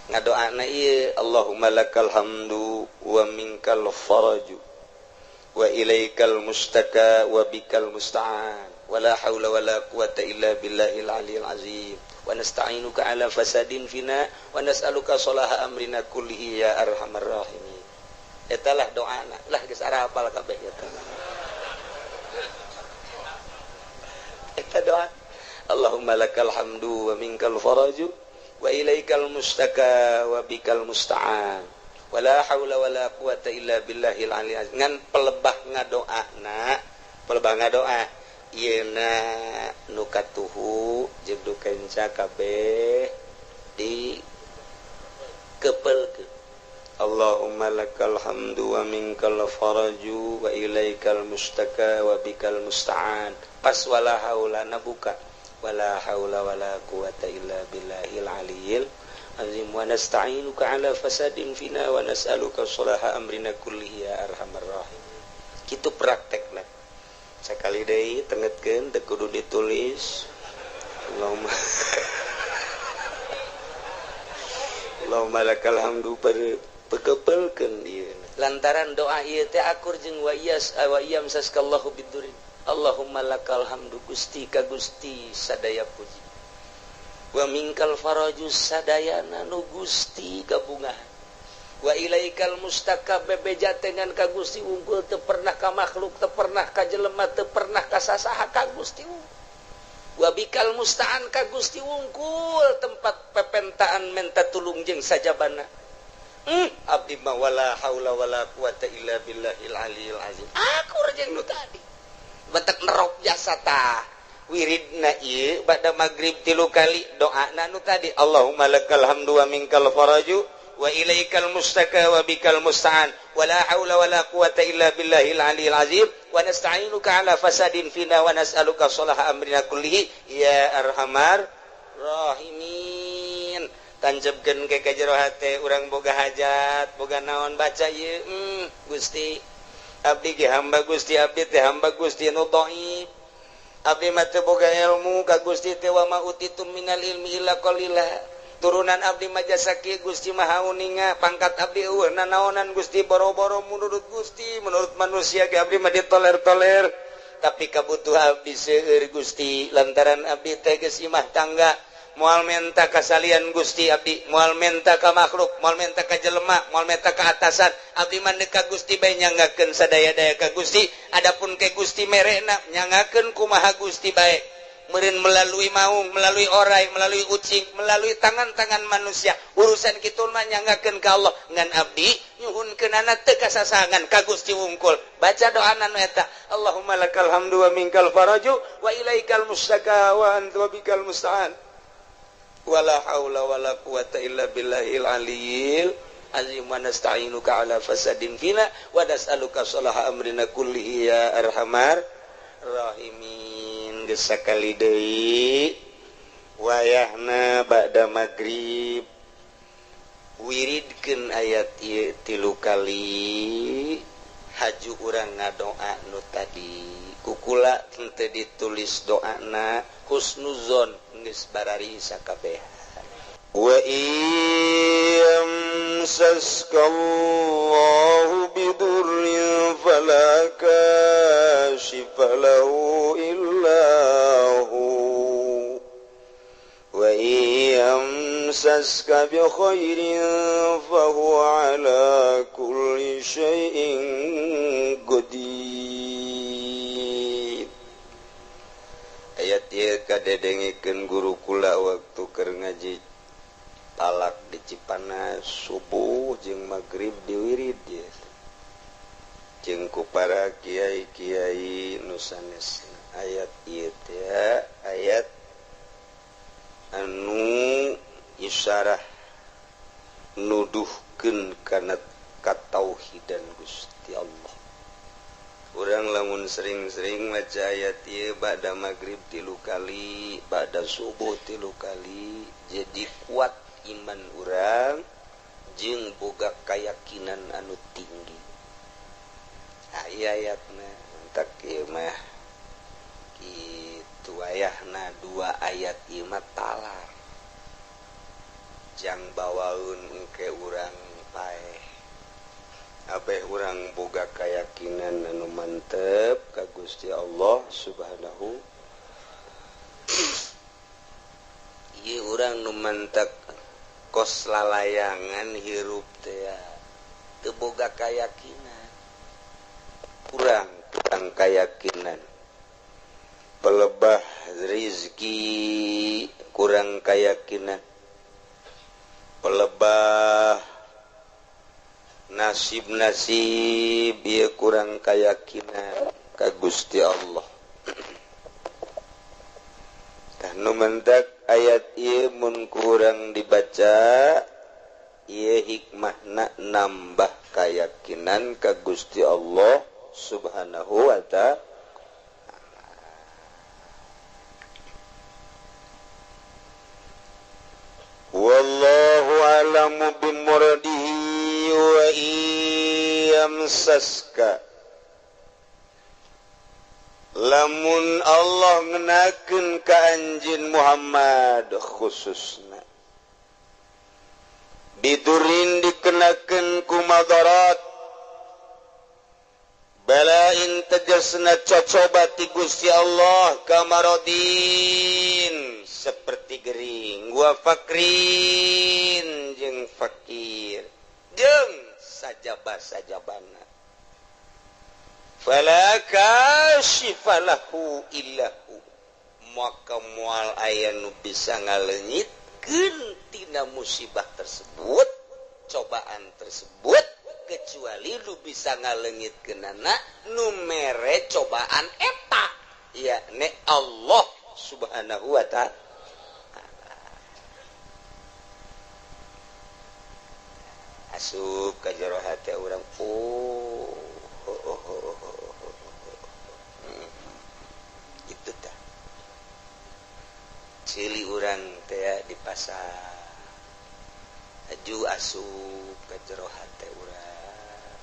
ngadoana ieu Allahumma lakal hamdu wa minkal faraju wa ilaikal mustaka wa bikal musta'an wala haula wala quwata illa billahil aliyil azim wa nasta'inuka ala fasadin fina wa nas'aluka salaha amrina kullihi ya arhamar rahimin. Eta lah doana lah geus ara hafal kabeh eta. Eta doa Allahumma lakal hamdu wa minkal faraju wa ilaikal mustaka wa bikal musta'an wala haula wala quwata illa billahil aliyil azim. Ngan pelebah ngadoa ieuna nu katuhu jeung nu kenca kabeh di kepeulkeun. Allahumma lakal hamdu wa minkal faraju wa ilaikal mustaka wa bikal musta'an. Pas wala haula nabuka wala haula wala quwata illa billahil aliyil azim wa nasta'inuka ala fasadin fina wa nas'aluka salaha amrina kullihi ya arhamar rahim. Kitu praktekna sakali deui tengetkeun teu kudu ditulis. Allahumma lakal hamdu pekepelkeun ieu lantaran doa ieu teh akur jeung wa iyam saskallahu bidurin. Allahumma lakal hamdu Gusti ka Gusti sadaya puji wa minkal faraju sadayana nu Gusti kabungahan wa ilaikal mustaka bebeja tengan ka Gusti unggul teu pernah ka makhluk teu pernah ka jelema teu pernah ka sasaha ka Gusti wa bikal musta'an ka Gusti unggul tempat pepentaan menta tulung jeung sajabana. Abdi ma wala haula wala quwata illa billahil aliyil azim. Akur jeung nu tadi batak nerok jasa tah wiridna ieu bada magrib 3 kali doana nu tadi Allahumma lakal hamdu wa minkal faraju wa ilaikal mustaka wa bikal musta'an wala haula wala quwata illa billahil aliyil azim wa nasta'inuka ala fasadin fina wa nas'aluka salaha amrina kullihi ya arhamar rahimin. Tanjebkeun ke ka jero hate urang boga hajat boga naon baca ieu Gusti abdi ge hamba Gusti abdi teh hamba Gusti nu dhaif abdi mah teu boga ilmu ka Gusti teh wa ma utitum minal ilmi illa qalila. Turunan abdi mah jasa kieu Gusti maha uninga pangkat abdi eueuh nanaonan Gusti boro-boro menurut Gusti menurut manusia ge abdi mah ditoler-toler tapi kabutuhan abdi seueur Gusti lantaran abdi teh geus imah tangga moal menta kasalian Gusti abdi moal menta ka makhluk moal menta ka jelema moal menta ka atasan abdi mandek ka Gusti bae nyangakeun sadaya-daya ka Gusti adapun ke Gusti merena nyangakeun kumaha Gusti bae meureun melalui maung melalui orai melalui ucing melalui tangan-tangan manusia urusan kitu mah nyangakeun ka Allah ngan abdi nyuhunkeunana teu kasasangan ka Gusti wungkul baca doana nu eta Allahumma lakal hamdu wa minkal faraju wa ilaikal mustaka wa anta bikal musta'an wala haula wala quwata illa billahil aliyil azim wa nasta'inuka ala fasadin fina wa nas'aluka salaha amrina kullihi ya arhamar rahimin. Geus sakali deui wayahna ba'da magrib wiridkeun ayat ieu 3 kali haju urang ngadoa nu tadi kukula teu ditulis doana husnuzon geus barari sakabehan. Wa yamsaskallahu bidurrin fala kashifa lahu illa hu wa yamsaska bi khairin fahuwa ala kulli syai'in qadir. Ayat ieu kadedengikeun guru kula waktu keur ngaji talak di Cipanas subuh jeung magrib di wirid ya. Jeung ku para kiai-kiai nu sanesna ayat ieu teh ayat anu isyarah nuduhkeun kana katauhidan Gusti Allah. Urang lamun sering-sering maca ayat ieu ba'da magrib 3 kali, ba'da subuh 3 kali, jadi kuat iman urang jeung boga kayakinan anu tinggi. Ayatna entak ieu mah kitu ayahna 2 ayat ieu mah talar. jang bawaun ke urang pae abe urang boga keyakinan anu mantep ka Gusti Allah Subhanahu ieu urang nu mantep kos lalayangan hirup teh teu boga keyakinan urang keyakinan pelebah rizki kurang keyakinan pelebah nasib-nasib ieu kurang keyakinan ka Gusti Allah tah nu mentak ayat ieu mun kurang dibaca ieu hikmahna nambah keyakinan ka Gusti Allah Subhanahu wa ta'ala. Wallahu a'lamu bimuradihi wa iyamsaska lamun Allah ngenakeun ka anjeun Muhammad khususna bidurin dikenakeun ku madarat balain tegasna cocoba ti Gusti Allah kamarodin seperti gering wa fakrin jeung fakir jeung sajabah-sajabana fala kashifalahu illahu maka moal aya nu bisa ngaleungitkeun tina musibah tersebut cobaan tersebut kecuali lu bisa ngaleungitkeunana nu mere cobaan eta yakni Allah Subhanahu wa ta'ala. Asup ka jero hate urang itu tah cili urang teh di pasar aju asup ka jero hate urang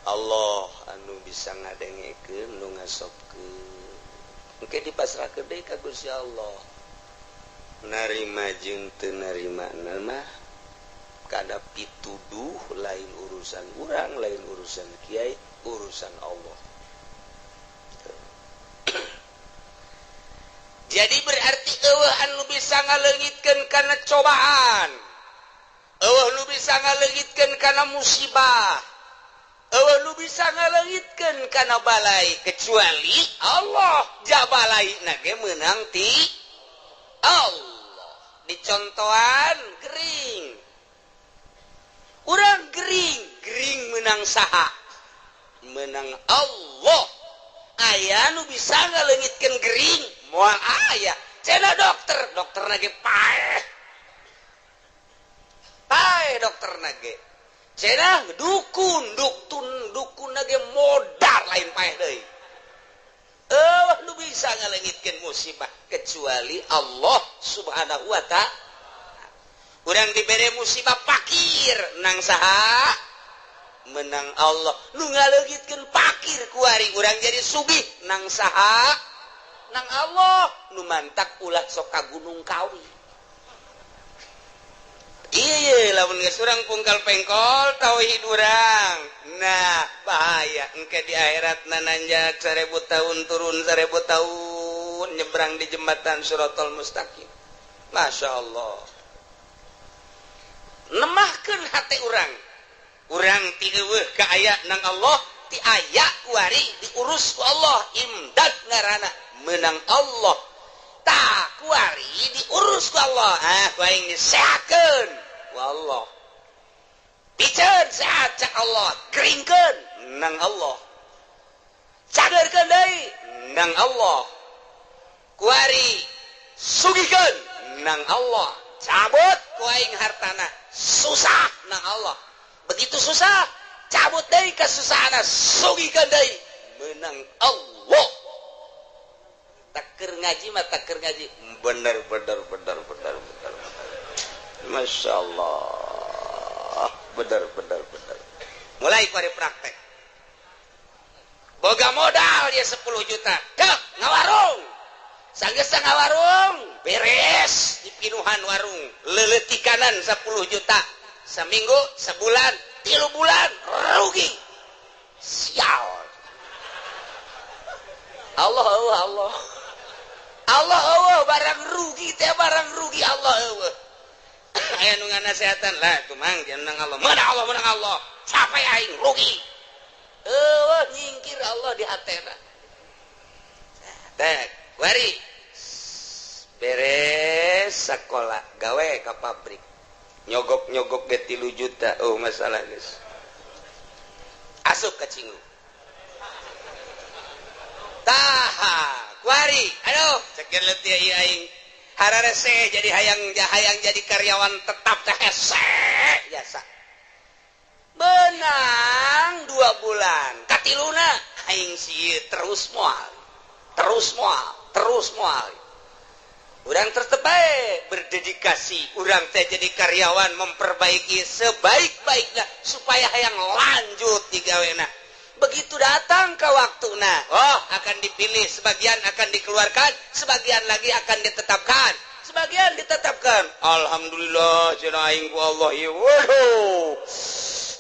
Allah anu bisa ngadengekeun nu ngasopkeun engke dipasrahkeun deui ka Gusti Allah narima jeung teu narimana mah kada pituduh lain urusan urang lain urusan kiai urusan Allah. Jadi berarti eueuh anu bisa ngaleungitkeun kana cobaan eueuh nu bisa ngaleungitkeun kana musibah eueuh nu bisa ngaleungitkeun kana balai kecuali Allah jabalaina ge meunang ti Allah. Dicontohan gering urang gering menang saha menang Allah aya nu bisa ngaleungitkeun gering moal aya cenah dokter nage paeh dokter nage cenah dukun nage modal lain paeh deui nu bisa ngaleungitkeun musibah kecuali Allah Subhanahu wa ta'ala. Urang dibere musibah fakir nang saha menang Allah nu ngaleungitkeun fakir ku ari urang jadi sugih nang saha nang Allah nu mantak ulah sok ka Gunung Kawi ieu lamun geus urang pungkal pengkol tauhid urang nah bahaya engke di akhiratna nanjak 1000 tahun turun 1000 tahun nyebrang di jembatan Siratal Mustaqim Masya Allah nemahkeun hate urang ti eueuh ka aya nang Allah ti aya ku ari diurus ku Allah imdad ngaranna meunang Allah tah ku ari diurus ku Allah ku aing disehatkeun ku Allah piceun sehat cak Allah geringkeun nang Allah cageurkeun deui nang Allah ku ari sugihkeun nang Allah cabut ku aing hartana susah nang Allah begitu susah cabut deui kasusahana sugihkeun deui meunang Allah takeur ngaji mah takeur ngaji bener Masya Allah bener mulai pada praktek boga modal dia 10 juta dah ngawarung sanggeus ngawarung beres di pinuhan warung leuleutih bulanan 10 juta seminggu sebulan 3 bulan rugi sial Allah barang rugi teh barang rugi Allah aya nu nganasehatan lah tuh mang jangan Allah menang Allah capek aing rugi nyingkir Allah di hatena teh wari beres sekolah gawe ke pabrik nyogok ge 3 juta masalah geus asup ka cinggu taha kuari aduh cekeun leutik ieu aing hararese jadi hayang jadi karyawan tetap teh hese biasa benang 2 bulan katiluna aing sieu terus moal urang tertebaik berdedikasi urang teh jadi karyawan memperbaiki sebaik-baiknya supaya hayang lanjut digawena begitu datang ke waktuna akan dipilih sebagian akan dikeluarkan sebagian lagi akan ditetapkan alhamdulillah cenah aing ku Allah ieu waduh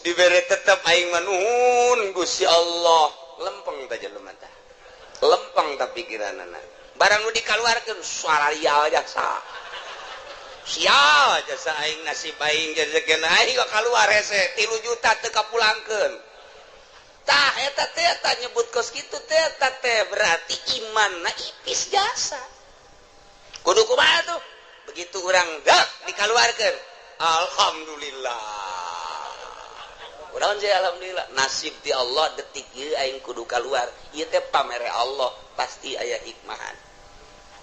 dibere tetep aing manuhun Gusti Allah lempeng teh jelema teh lempeng teh pikiranana barang nu dikaluarkeun suaraya jasa sial jasa aing nasib aing rezekina aing kaluar hese 3 juta teu kapulangkeun tah eta teh nyebut kos kitu teh berarti imanna ipis jasa kudu kumaha tuh begitu urang dikaluarkeun alhamdulillah urang je alhamdulillah nasib di Allah detik ieu aing kudu kaluar ieu teh pamere Allah pasti aya hikmahan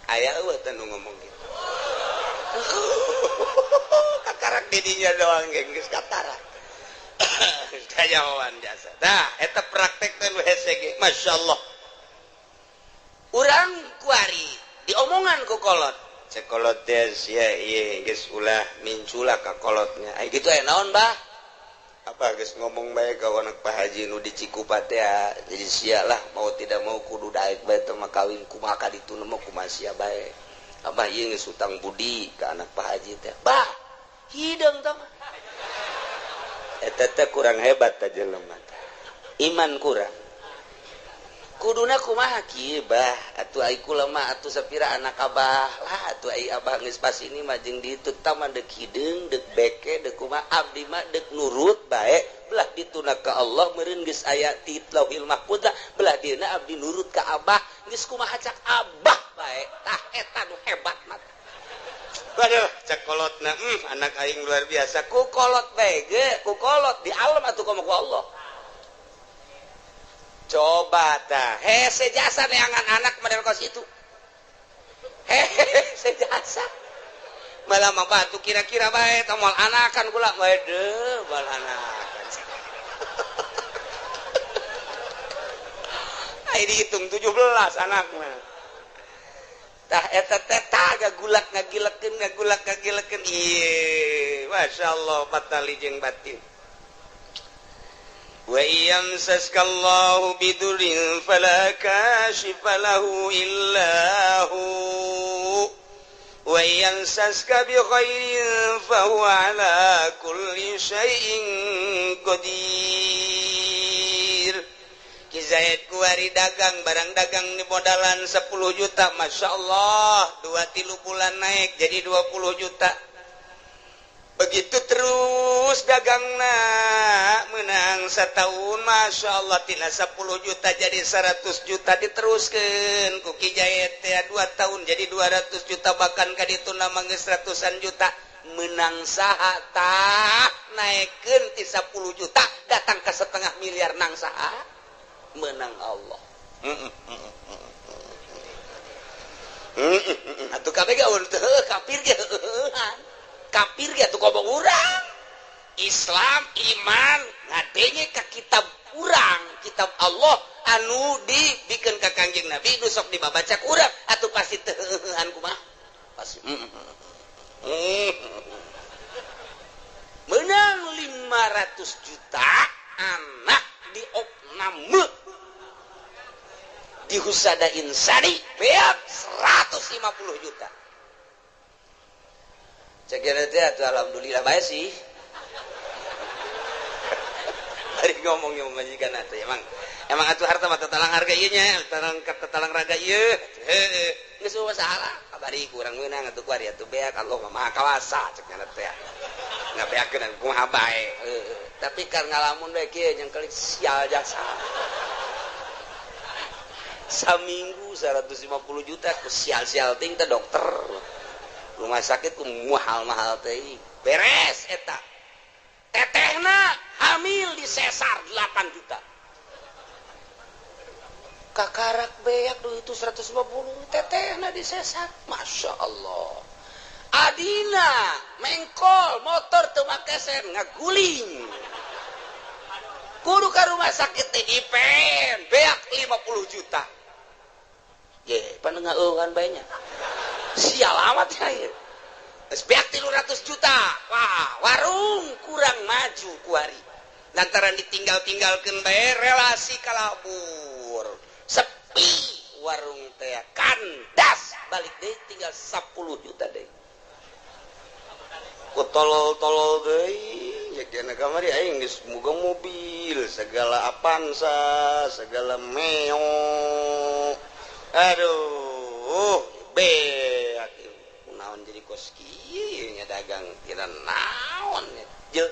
aya eueuh teh nu ngomong gitu kakarak didinya doang geus katarak kayawan jasa tah eta praktek teh nu hese ge masyaallah urang kuari diomongan ku kolot cek kolot teh sia ieu geus ulah mincula ka kolotnya ai kitu aya naon bah apa geus ngomong bae ka anak Pak Haji nu di Cikupa teh jadi sia lah mau tidak mau kudu daek bae teh mah kawin kumaha ka ditu mah kumaha sia bae abah ieu geus utang budi ka anak Pak Haji teh bah hideung tah eta teh kurang hebat teh jelema teh iman kurang kuduna kumaha kieu bah atuh ai kula mah atuh sapira anak abah lah atuh ai abah geus pas ini mah jeung ditu tah mah deuk hideung deuk beke deuk kumaha abdi mah deuk nurut bae belah dituna ka Allah meureun geus aya ti Lauhil Mahfuz belah dieuna abdi nurut ka abah geus kumaha cak abah bae tah eta nu hebat mah waduh cak kolotna anak aing luar biasa ku kolot bae ge ku kolot di alam atuh ka Allah coba tah hese jasa neangan anak model kos itu hese jasa malah mah batu kira-kira bae tah moal anakan kula waduh moal anakan ai dihitung 17 anakna tah eta teh tah gagulak ngagilekeun ieu masyaallah patali jeung batin wa yamsaskallahu bidurin fala kashifa lahu illahu wa yamsaska bi khairin fa huwa ala kulli syai'in qadir Ki Zaid kuari dagang barang dagang di modalan 10 juta masyaallah 2-3 bulan naik jadi 20 juta begitu terus dagangna menang setahun masyaallah tina 10 juta jadi 100 juta diteruskeun ku Ki Jayet teh 2 tahun jadi 200 juta bahkan ka ditu nama geus ratusan juta menang saha tah naikeun ti 10 juta datang ke 500 miliar nang saha menang Allah atuh kabeh gaul teu kafir ge kafir ya tuh kobong urang Islam iman ngadenge ka kitab urang kitab Allah anu dibikeun ka Kangjeng Nabi nu sok dibabaca ku urang atuh pasti teu heuhan kumaha pasti menang 500 juta anak di opnam di Husada Insani beak 150 juta cek teh atuh alhamdulillah bae sih. Hari ngomongnya majikan atuh emang atuh harta mah tatalang harga ieu nya, tatalang raga ieu. Heeh. Geus masalah. Kabari kurang meunang atuh kuari atuh beak Allah mah maha kawasa cek nya teh. Ngabeakeun kumaha bae. Heeh. Tapi kan ngalamun bae kieu jeung kali sial jasa. Saminggu 150 juta ku sial-sial ting teh dokter. Rumah sakit ku mahal-mahal teh. Beres eta. Tetehna hamil di sesar 8 juta. Kakarak beak duh itu 150 tetehna di sesar. Masya Allah. Adina mengkol motor teu make sen ngaguling. Kudu ka rumah sakit teh dipen beak 50 juta. Ye, panengeueuhan bae nya. Sial amat ya ieu. Geus beak 300 juta. Wah, warung kurang maju ku hari. Lantaran ditinggal-tinggalkeun bae relasi kalabur. Sepi warung teh kandas balik deui tinggal 10 juta deui. Ku tolol-tolol deui nya kana kamari aing geus muga mobil, segala Avanza, segala Meo. Aduh, beak naon jadi kos kieu nya dagang tira naon je.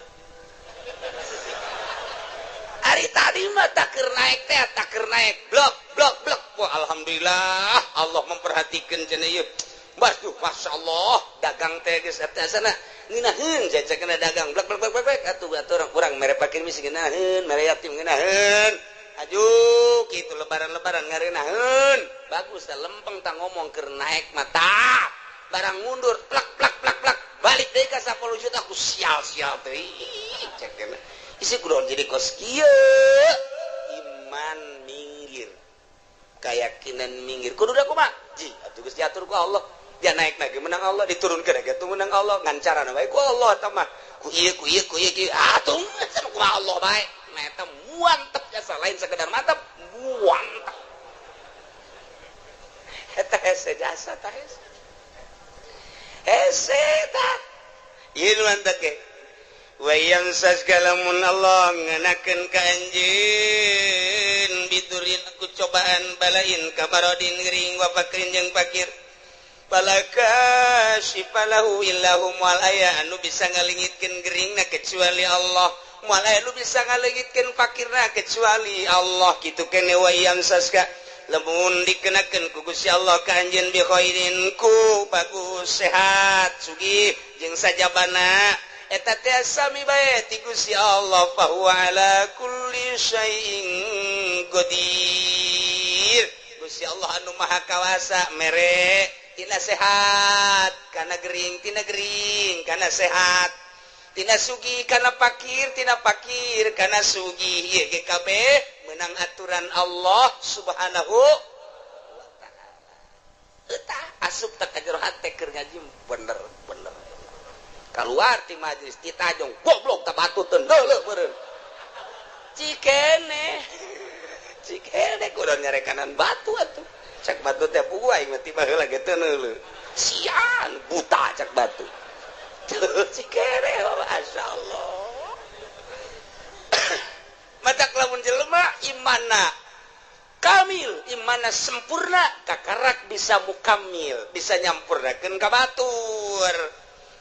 Hari tadi mah takeur naik teh, takeur naik blok. Wah, alhamdulillah Allah memperhatikan cenah ieu. Waduh, masyaallah dagang teh geus eta sana ngeunaheun jajakeun dagang blok atuh urang mere pakir misi ngeunaheun, mere yatim ngeunaheun. Aduh, kitu lebaran-lebaran ngareunaheun. Bagus tah lempeng tah ngomong keur naik mata. Barang mundur plak. Balik deui ka 10 juta ku sial-sial teh. Cek kana. Isi kudu jadi kos kieu. Iman minggir. Keyakinan minggir. Kudu da kumaha? Ji, atuh geus diatur ku Allah. Dia naik lagi menang Allah, diturunkeun lagi atuh menang Allah. Ngancarana bae ku Allah eta mah. Ku ieu atuh kumaha Allah bae. Nah eta muantep jasa lain sekedar mantep, muantep. Eta hese jasa tah hese. Hese tah. Ieu mantep ge. Wa yang saskalamun Allah nganakeun ka anjeun biturin ku cobaan balain kabarodin gering wa fakrin jeung fakir. Palaka sifalahu illahum wal aya anu bisa ngalingitkeun geringna kecuali Allah. Moal aya nu bisa ngaleungitkeun fakirna kecuali Allah kitu keneh wa yang saska lamun dikenakeun ku Gusti Allah ka anjeun bi khairin ku bagus sehat sugih jeung sajabana eta teh sami bae ti Gusti Allah fa huwa ala kulli syai'in qadir. Gusti Allah anu maha kawasa mere tina sehat kana gering kana sehat. Tina sugih kana fakir, tina fakir kana sugih. Ieu ge kabeh meunang aturan Allah Subhanahu wa taala. Eta asup teh ka jero hate keur ngaji bener. Kaluar ti majelis ditajong goblok teh batu teu deuleuh meureun. Cikene kudu nyarekanan batu atuh. Cak batu teh puguh aing mah ti baheula ge teu neuleuh. Sian buta cak batu. Cikere masya Allah. Mata lamun jelema imana kamil, imana sempurna kakarak bisa mukamil, bisa nyampurnakeun ka batur.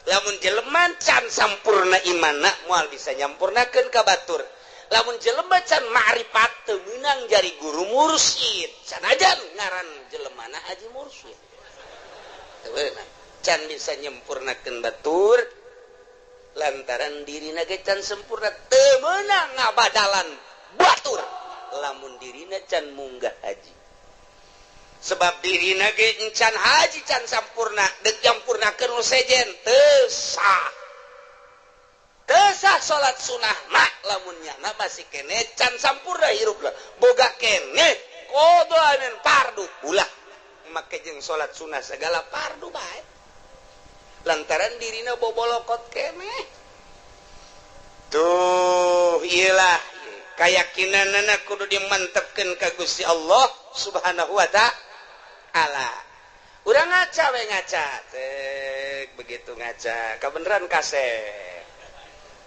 Lamun jelema can sampurna imana moal bisa nyampurnakeun ka batur. Lamun jelema can ma'rifat teu meunang jari guru mursyid, sanajan ngaran jelemana haji mursyid. Teu beunang. Can bisa nyempurnakeun batur lantaran dirina ge can sempurna teu meunang ngabadalan batur lamun dirina can munggah haji. Sebab dirina ge encan haji can sampurna deuk nyampurnakeun nu sejen teu sah salat sunah mak lamun nyana masih keneh can sampurna hirupna boga keneh qodaan fardu ulah make jeung salat sunah segala fardu bae. Lantaran dirina bobolokot keneh tuh iyalah keyakinanna kudu dimantepkeun ka Gusti Allah Subhanahu wa taala. Urang ngaca we ngaca teh begitu ngaca kebenaran kasep.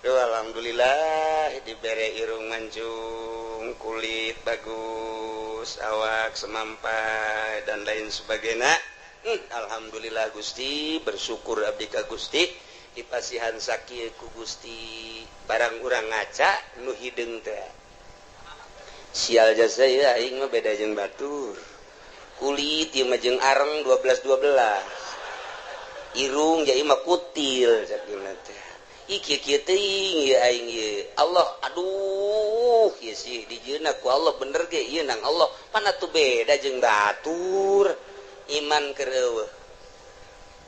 Alhamdulillah dibere irung mancung, kulit bagus, awak semampai dan lain sebagainya. Alhamdulillah Gusti, bersyukur abdi ka Gusti dipasihan sakieu ku Gusti. Barang urang ngaca nu hideung teh. Sial jasa ieu aing mah beda jeung batur. Kulit ieu mah jeung areng 12-12. Irung jadi mah kutil sakieu teh. Iki teuing ieu aing ieu. Allah aduh ieu sih dijieunna ku Allah bener ge ieu nang Allah. Mana tuh beda jeung batur. Iman keur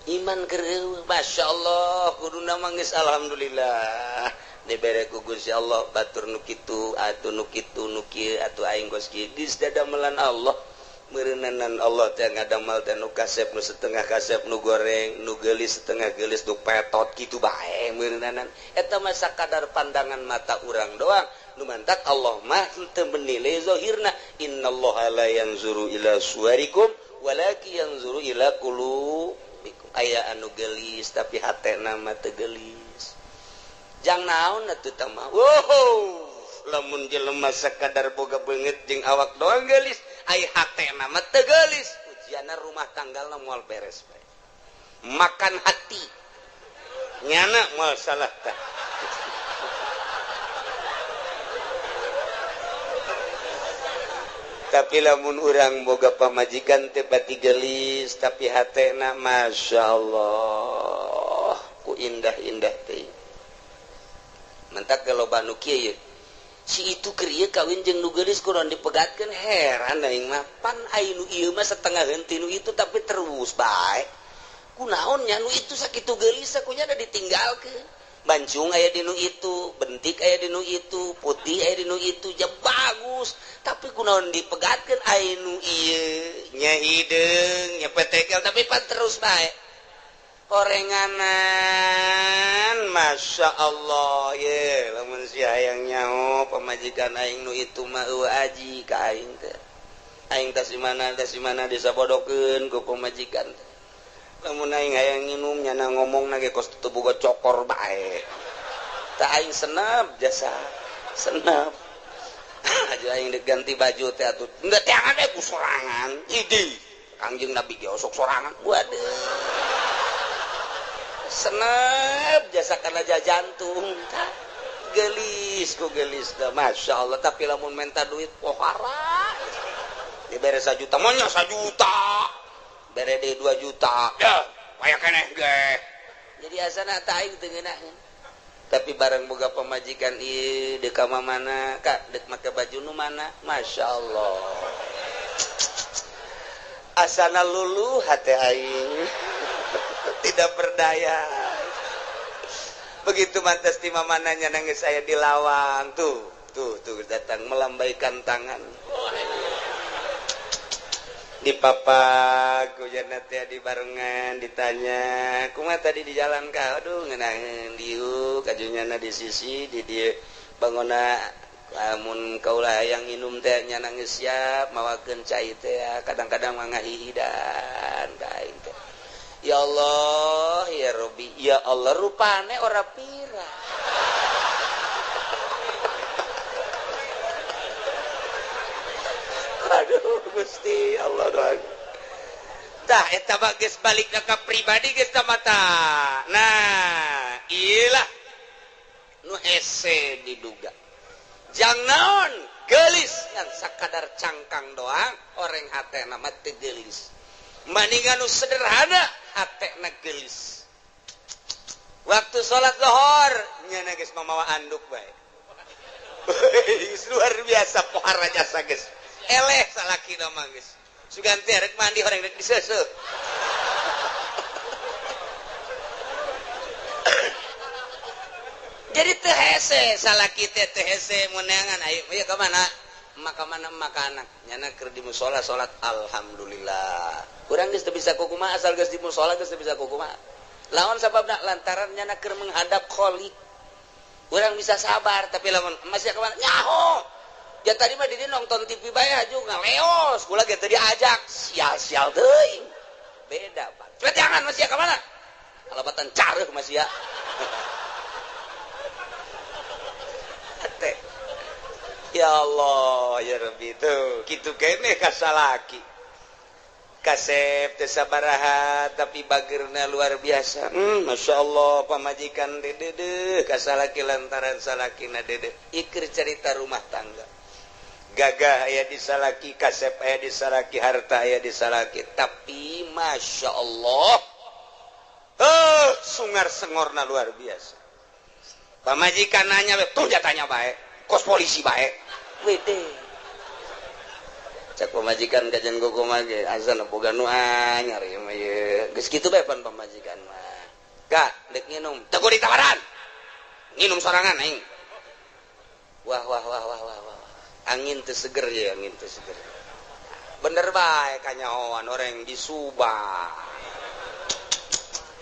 Iman keur masyaallah kuduna manggeus alhamdulillah. Dibere ku Gusti Allah batur nu kitu atuh nu kitu nu kieu atuh aing geus kieu geus dadamelan Allah. Meureunanan Allah teh ngadamal teh nu kasep nu setengah kasep nu goreng nu geulis setengah geulis nu petot kitu bae meureunanan eta mah sakadar pandangan mata urang doang nu mantak Allah mah teu menilai zahirna innallaha la yanzuru ila suwarikum walakin yanzuru ila qulubikum aya anu geulis tapi hatena mah teu geulis jang naon atuh tah mah wow lamun jelema sakadar boga beungeut jeung awak doang geulis ai hatena mah teu geulis ujianna rumah tanggalna moal beres bae makan hati nyana moal salah tah tapi lamun urang boga pamajikan teh bati geulis tapi hatena masyaallah ku indah-indah teh mentak loba nu kieu si itu krieu kawin jeung nu geulis kunaon dipegatkeun heran aing mah pan aya nu ieu mah setengah henteu nu itu tapi terus bae kunaon nya nu itu sakitu geulis sakunya da ditinggalkeun bancung aya di nu itu bentik aya di nu itu putih aya di nu itu ya bagus tapi kunaon dipegatkeun aya nu ieu nya hideung nya petekel tapi pan terus bae orenganan Masya Allah ye lamun si hayang nyaho pamajikan aing nu itu mah eueuh aji ka aing teh aing teh simana disabodokeun ku pamajikan teh lamun aing hayang nginum nyana ngomongna ge kos teu boga cokor bae tah aing senep jasa senep aja aing diganti baju teh atuh enggak teangan teh ku sorangan idi Kangjeng Nabi ge osok sorangan waduh senep jasa karena jantung gelis ku gelis dah Masya Allah tapi lamun minta duit pohara dibere 1 juta monya 1 juta bere deh 2 juta ya kayak keneh ge jadi asana taing teu ngeunaheun tapi bareng boga pamajikan ieu deuk ka mana kak deuk make baju nu mana Masya Allah asana luluh hate aing tidak berdaya begitu mantas di mamananya nangis saya di lawang tuh datang melambaikan tangan di papa kujana teh di barengan ditanya kumaha tadi di jalan ka aduh ngeunaheun dieu kajunyana di sisi di dieu bangona lamun kaula hayang nginum teh nya nangis siap mawakeun cai teh kadang-kadang mangga hihidan ka aing teh ya Allah ya Robbi ya Allah rupane ora pira aduh Gusti Allah doang tah eta mah geus balikna ka pribadi geus tah mata nah iyalah nu hese diduga jang naon geulis ngan sakadar cangkang doang oreng hatena mah teu geulis maningan nu sederhana hatena geulis waktu salat zuhur nyana geus mamawa anduk bae luar biasa pohara jasa geus eleh salaki na mah geus suganti rek mandi horeng rek diseuseuh jadi teu hese salaki teh teu hese muneangan ayo ka mana makanan nyana keur di mushola salat alhamdulillah urang geus teu bisa kukumaha asal geus di mushola geus teu bisa kukumaha lawan sababna lantaran nyana keur menghadap kholiq urang bisa sabar tapi lamun masih ka mana nyaho ya tadi mah di nonton TV bae aju ngaleos kula ge teu diajak sial-sial teuing beda Pak jangan masih ka mana alabatan careuh Mas ya. Ya Allah ya Rabbi tuh kitu keneh kasalaki kasep teu sabaraha tapi bagerna luar biasa. Masya Allah pamajikan dede kasalaki lantaran salakina dede ikir cerita rumah tangga gagah aya di salaki kasep aya di salaki harta aya di salaki tapi Masya Allah sungar sengorna luar biasa. Pamajikan nanya tuh jatanya baik kos polisi baik wede cak pemajikan kajian koko mage asal boga nu anyar ya mah ye geus kitu bae pan pemajikan mah kak dek nginum teu ditawaran nginum sorangan aing wah angin teu seger ya angin teu seger bener bae kanyahoan orang di Subang.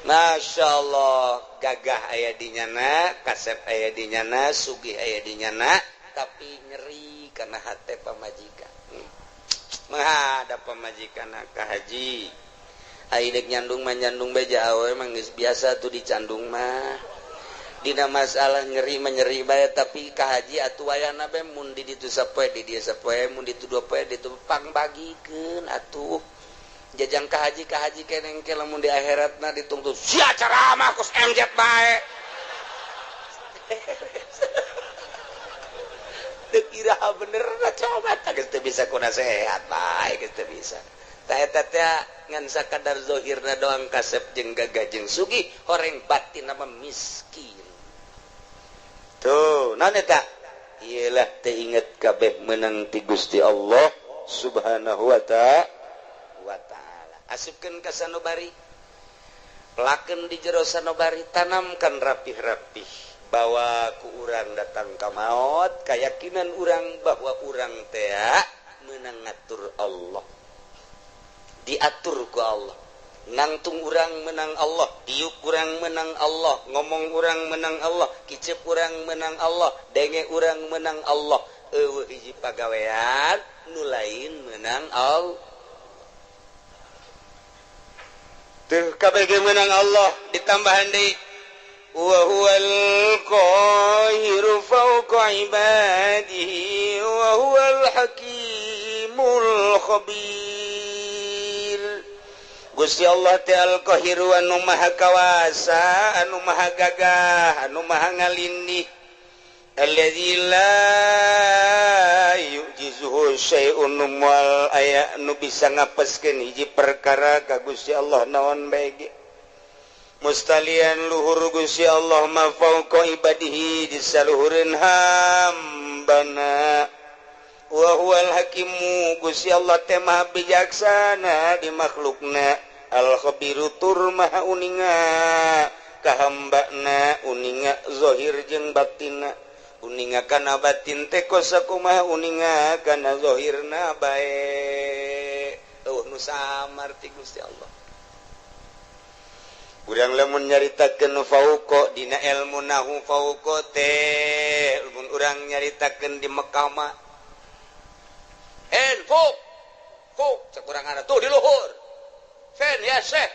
Masya Allah gagah aya di nyana kasep aya di nyana sugih aya di nyana tapi nyeri karena hati pamajikan menghadap pamajikan ka haji aidek nyandung mah nyandung beja awe emang geus biasa tuh dicandung mah dina masalah nyeri menyeri bae tapi ka haji atuh wayahna bae mun di ditu sapoe di dieu sapoe mun ditu dua poe ditu pang bagikeun atuh jajang ka haji keneng ke lamun di akhiratna ditungtu sia ceramah kos MZ bae kira bener coba geus teu bisa kuna sehat bae geus teu bisa tah eta teh ngan sakadar zahirna doang kasep jeung gagah jeung sugih horeng batin mah miskin tuh naon eta iyalah teu inget kabeh meunang ti Gusti Allah Subhanahu wa ta'ala asupkeun ka sanubari lakeun di jero sanubari tanamkan rapih-rapih bahwa ku urang datang ka maot keyakinan urang bahwa urang teh meunang ngatur Allah diatur ku Allah nangtung urang menang Allah diuk urang menang Allah ngomong urang menang Allah kicep urang menang Allah denge urang menang Allah eueuh hiji pagawean nu lain menang Allah teu kabeh menang Allah ditambahan deui wa huwal qahiru fawqa ibadihi wa huwal hakimul khabir. Gusti Allah teh al-qahiru anu maha kawasa anu maha gagah anu maha ngalindih alladzi la yujizuhu syai'un wal aya nu bisa ngapeskeun hiji perkara ka Gusti Allah naon bae ge mustalian luhur Gusti Allah ma fauqa ibadihi di saluhureun hambana wa huwal hakimu Gusti Allah teh maha bijaksana di makhlukna al khabiru tur maha uninga ka hambana uninga zahir jeung batinna uninga kana batin teh kosakumaha uninga kana zahirna bae nu samar ti Gusti Allah. Urang lamun nyaritakeun fauqa dina ilmu nahu fauqa teh mun urang nyaritakeun di Mekah mah fuk cek urang ngaran tuh di luhur fen ya syekh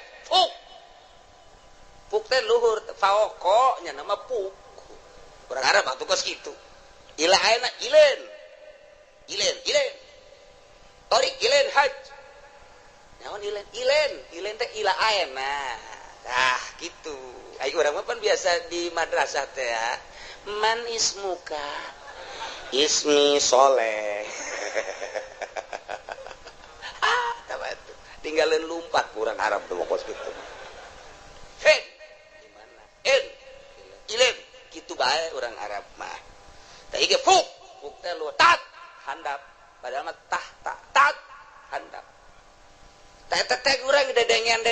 fuk teh luhur fauqa nya nama fuk urang Arab atuh kos kitu ila ayeuna ilen torik ilen haj naon ilen teh ila ayeuna nah gitu ayo orang mah biasa di madrasah teh ya man ismuka ismi soleh tabatu tinggalin lumpat kurang Arab tuh kos gitu fen gimana ilen gitu bae orang Arab mah tah ieu fuk teh lu tat handap padahal mah tat handap teh urang dedengian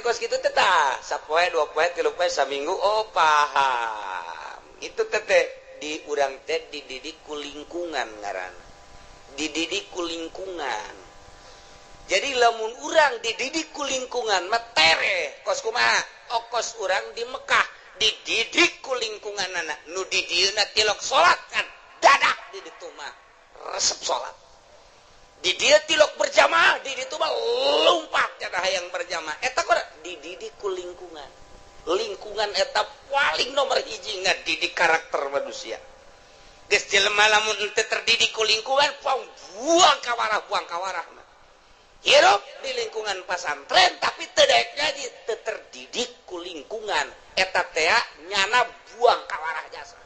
kos kitu teh tah sapoe 2 poe 3 poe saminggu oh paham itu teh di urang teh dididik ku lingkungan ngaran dididik ku lingkungan jadi lamun urang dididik ku lingkungan mah tere kos kumaha kos urang di Mekah dididik ku lingkunganna nu di dieuna tilok salat kan dadak di ditu mah resep salat di dia tilok berjamaah di ditu mah lompat cenah hayang berjamaah eta kok dididik ku lingkungan eta paling nomor hiji ngadidik karakter manusia geus jelema lamun teu terdidik ku lingkungan buang kawarah hirup di lingkungan pesantren tapi teu daek ngaji teu terdidik ku lingkungan eta teh nyana buang kawarah jasa.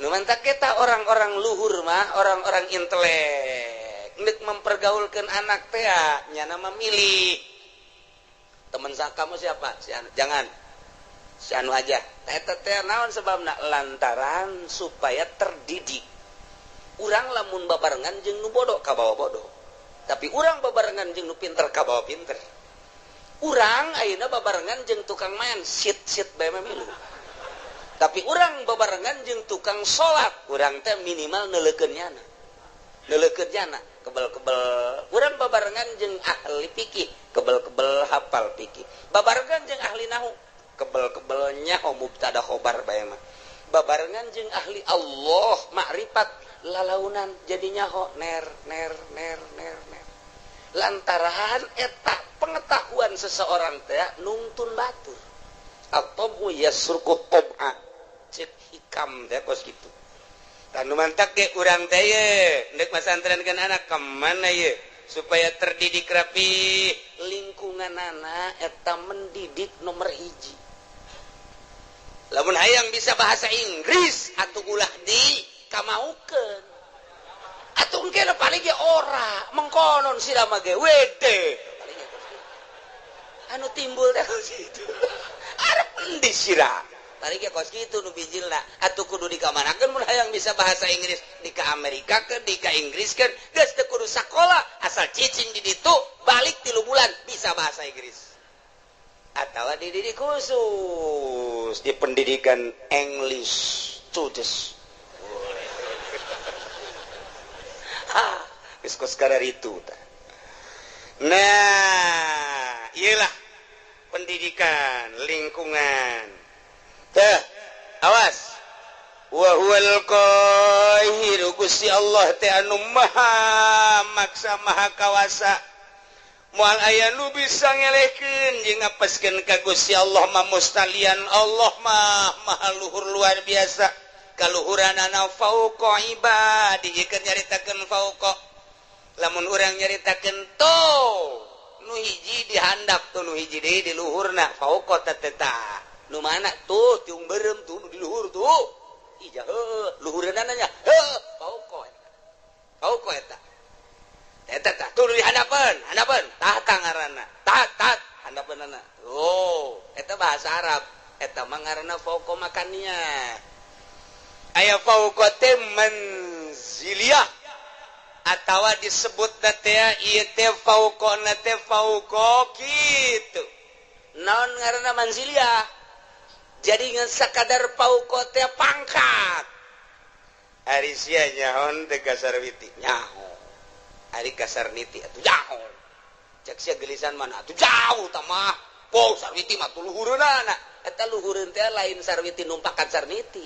Nu mantak kita orang-orang luhur mah orang-orang intelek ngeuk mempergaulkan anak teh nyana memilih teman kamu siapa si anu jangan si anu aja eta teh naon sebabna lantaran supaya terdidik urang lamun babarengan jeung nu bodoh ka bawa bodoh tapi urang babarengan jeung nu pinter ka bawa pinter urang ayeuna babarengan jeung tukang main sit bae milu tapi urang babarengan jeung tukang salat urang teh minimal neulekeun nyana kebel-kebel urang babarengan jeung ahli fikih kebel-kebel hafal fikih babarengan jeung ahli nahwu kebel-kebel nyaho mubtada khobar bae mah babarengan jeung ahli Allah makrifat lalaunan jadi nyaho ner lantaran eta pengetahuan seseorang teh nungtun batur atau yasruku qob'a cek hikam teh kos kitu tanu mantak ge urang teh ye neuk masantrenkeun anak ka mana ye supaya terdidik rapi lingkunganana eta mendidik nomor hiji lamun hayang bisa bahasa Inggris atuh ulah di kamaukeun atuh engke paling ge ora mengkonon sira mah ge wede anu timbul teh kitu arep endi sira tadi ge kos kitu nu bijilna atuh kudu dikamanakeun mun hayang bisa bahasa Inggris di ka Amerika ke di ka Inggris kan geus teu kudu sakola asal cicing di ditu balik 3 bulan bisa bahasa Inggris atawa dididik khusus di pendidikan English studies geus kos kararitu tah nah iyalah pendidikan lingkungan teh awas wa huwal qahir Gusti Allah teh anu maha maksa maha kawasa moal aya nu bisa ngelehkeun jeung ngapeskeun ka Gusti Allah mah mustalian Allah mah maha luhur luar biasa kaluhuranana fauqa ibadi jeung nyaritakeun fauqa lamun urang nyaritakeun to nu hiji dihandap tuh nu hiji deui di luhurna fauqa tateta nu mana tuh tiung berem tuh nu di luhur tuh ija luhureunna nya fauqa eta tuh nu dihandapeun tah ngaranna tat handapeunna eta bahasa Arab eta mah ngaranna fauqa makania aya fauqa teh manziliyah atawa disebut teh ieu teh fauqana teh fauqa kitu naon ngaranna manziliyah jadi ngan sakadar fauqa teh pangkat ari sia nyaon teh kasar witi nyaho ari kasar niti atuh nyaho cek sia gelisan mana atuh jauh tah mah po sarwiti mah tuh luhureunana eta luhureun teh lain sarwiti numpakan sarniti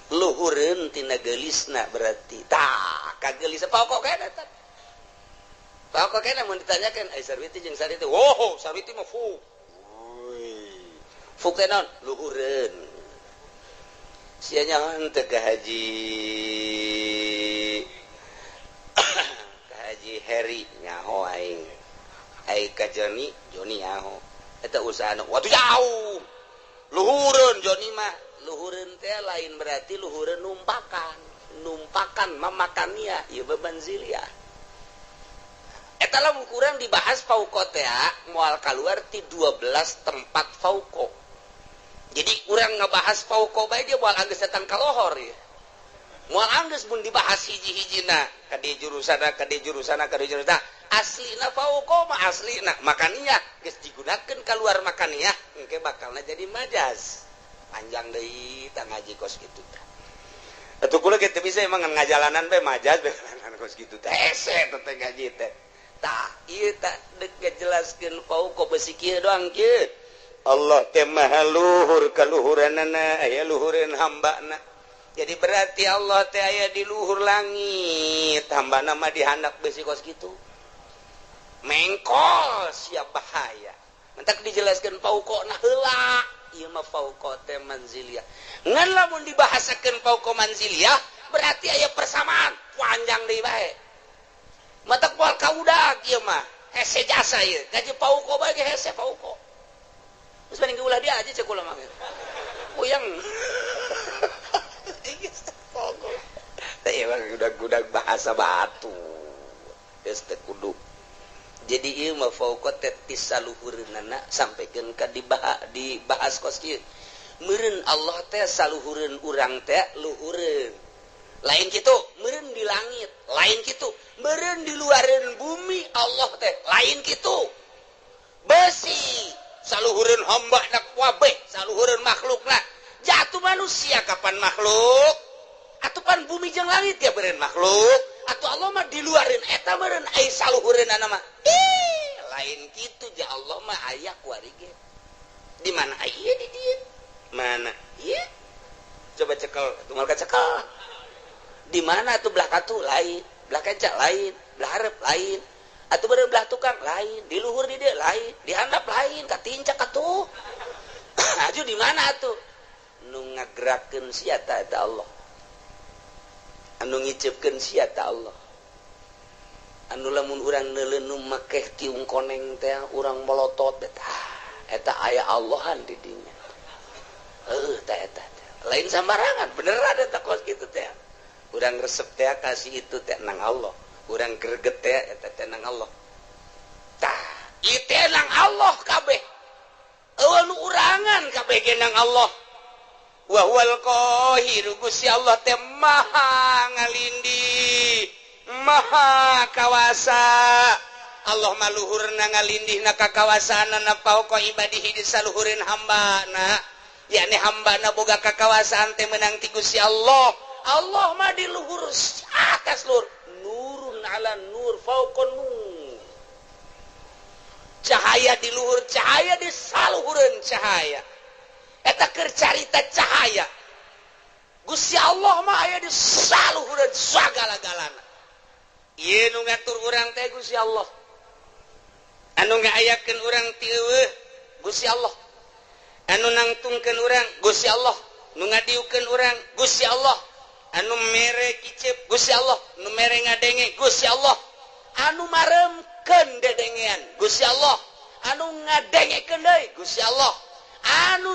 luhureun tina gelisna berarti tah kagelis pokok kana tah pokok kana mun ditanyakeun ai sarwiti jeung sarwiti sarwiti mah fuk teh naon luhureun sia nyaon teh ka haji Heri nyaho aing ka Joni nyaho eta usahana watu jauh luhureun Joni mah luhureun teh lain berarti luhureun numpakan mamakania ieu beban ziliyah eta lamun kurang dibahas fauqa teh moal kaluar ti 12 tempat fauqa jadi urang ngabahas fauqa bae dia moal anggeus datang ka lohor ya moal anggeus mun dibahas hiji-hijina ka di jurusana aslina fauqa mah aslina makania geus digunakeun kaluar makania engke bakalna jadi majaz panjang deui tah ngaji kos kitu tah atuh kula kitu bisa emang ngajalanan bae majaz bae kos kitu teh ese teh ngaji teh tah ieu tah deuk ngajelaskeun fauqa besi kieu doang kieu Allah teh maha luhur kaluhuranana aya luhureun hambana Jadi berarti Allah teh aya di luhur langit, hamba nama dihandak besi kos gitu. Mengkol siap bahaya. Mentak dijelaskan paukona heula, ieu mah fauqa teh manziliyah. Ngan lamun dibahasakeun fauqa manziliyah, berarti aya persamaan panjang deui bae. Matak poal kaudag ieu mah, hese jasa ieu. Gaji fauqa bae ge hese fauqa. Geus banding ulah dia aja cek ulah mah. Puyang. Udah bahasa batu kudu jadi ieu mah fauqa tetis saluhureunana sampaikeun ka dibahas kos kieu meureun Allah teh saluhureun urang teh luhureun lain kitu meureun di langit lain kitu meureun di luareun bumi Allah teh lain kitu besi saluhureun hamba dak wabeh saluhureun makhlukna jatuh manusia kapan makhluk atupan bumi jeung langit ya beureun makhluk atuh Allah mah di luareun eta meureun ai saluhureunana mah lain kitu ja Allah mah aya kuari ge di mana aya di dieu mana ieu coba cekel tunggal kacekel di mana atuh belah katu lain belah kaca lain belah hareup lain atuh beureun belah tukang lain di luhur di dieu lain di handap lain katincak atuh aju di mana atuh nu ngagerakeun sia eta Allah anu ngiceupkeun sia ta Allah anu lamun urang neuleuh nu makeh tiung koneng teh urang molotot eta aya Allahan di dinya eta lain sambarangan bener ada tak kos kitu teh urang resep teh kasih itu teh nang Allah urang greget teh eta teh nang Allah tah ieu teh nang Allah kabeh eueuh nu urangan kabeh ge nang Allah wa huwal qahir Gusti Allah teh maha ngalindih maha kawasa Allah maluhurna ngalindihna ka kawasaanna fauqa ibadihi di saluhureun hambana yakni hambana boga kakawasaan teh meunang ti Gusti Allah Allah mah di luhur atas luhur nurun ala nur fauqa nur cahaya di luhur cahaya di saluhureun cahaya eta keur carita cahaya Gusti Allah mah aya di saluhureun sagala-galana ieu nu ngatur urang teh Gusti Allah anu ngaayakeun urang ti eueuh Gusti Allah anu nangtungkeun urang Gusti Allah nu ngadiukeun urang Gusti Allah anu mere kicep Gusti Allah nu mere ngadenge Gusti Allah anu maremkeun dedengean Gusti Allah anu ngadengekeun deui Gusti Allah anu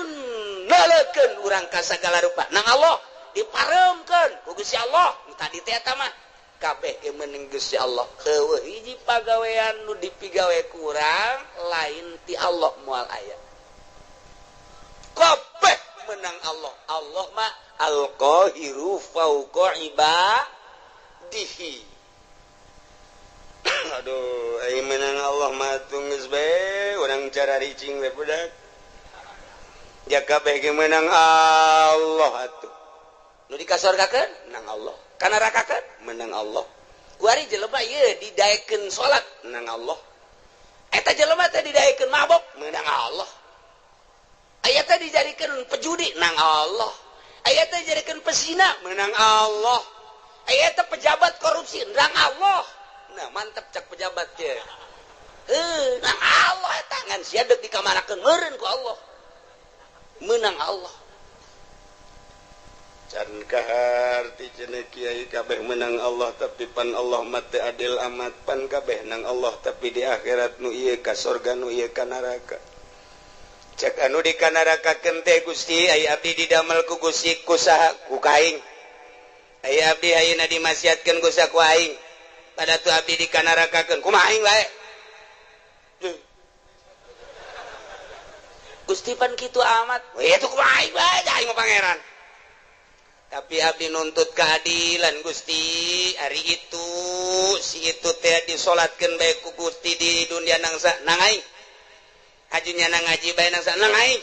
nalekeun urang ka sagala rupa nang Allah diparemkeun ku Gusti Allah tadi teh eta mah kabeh ge meuning Gusti Allah eueuh hiji pagawean nu dipigawe ku urang lain ti Allah moal aya kabeh meunang Allah Allah mah al-qahiru fauqa ibadihi aduh ai meunang Allah mah geus bae urang cara ricing we budak ya kabeh ge meunang Allah atuh nu dikasorgakeun nang Allah kana rakakeun meunang Allah kuari jelema ieu didaekeun salat nang Allah eta jelema teh didaekeun mabok meunang Allah aya teh dijadikeun pejudi nang Allah aya teh dijadikeun pesina meunang Allah aya teh pejabat korupsi nang Allah nah mantep cak pejabat teh nang Allah eta ngan sia deuk dikamarakeun meureun ku Allah menang Allah can kahar ti cenah kiai kabeh menang Allah tapi pan Allah mah teu adil amat pan kabeh nang Allah tapi di akhirat nu ieu ka surga nu ieu ka neraka cek anu di ka neraka keun teh Gusti aya abdi didamel ku Gusti ku saha ku kaing aya abdi ayeuna dimasiatkeun ku saha ku aing pada tu abdi di ka neraka keun kumaha aing wae Gusti pan kitu amat. Itu kumaha aing bae aing mah pangeran. Tapi abdi nuntut keadilan Gusti. Hari itu si itu teh disolatkeun bae ku Gusti di dunia nangsa nang aing. Ajunya nang ngaji bae nangsa nang aing.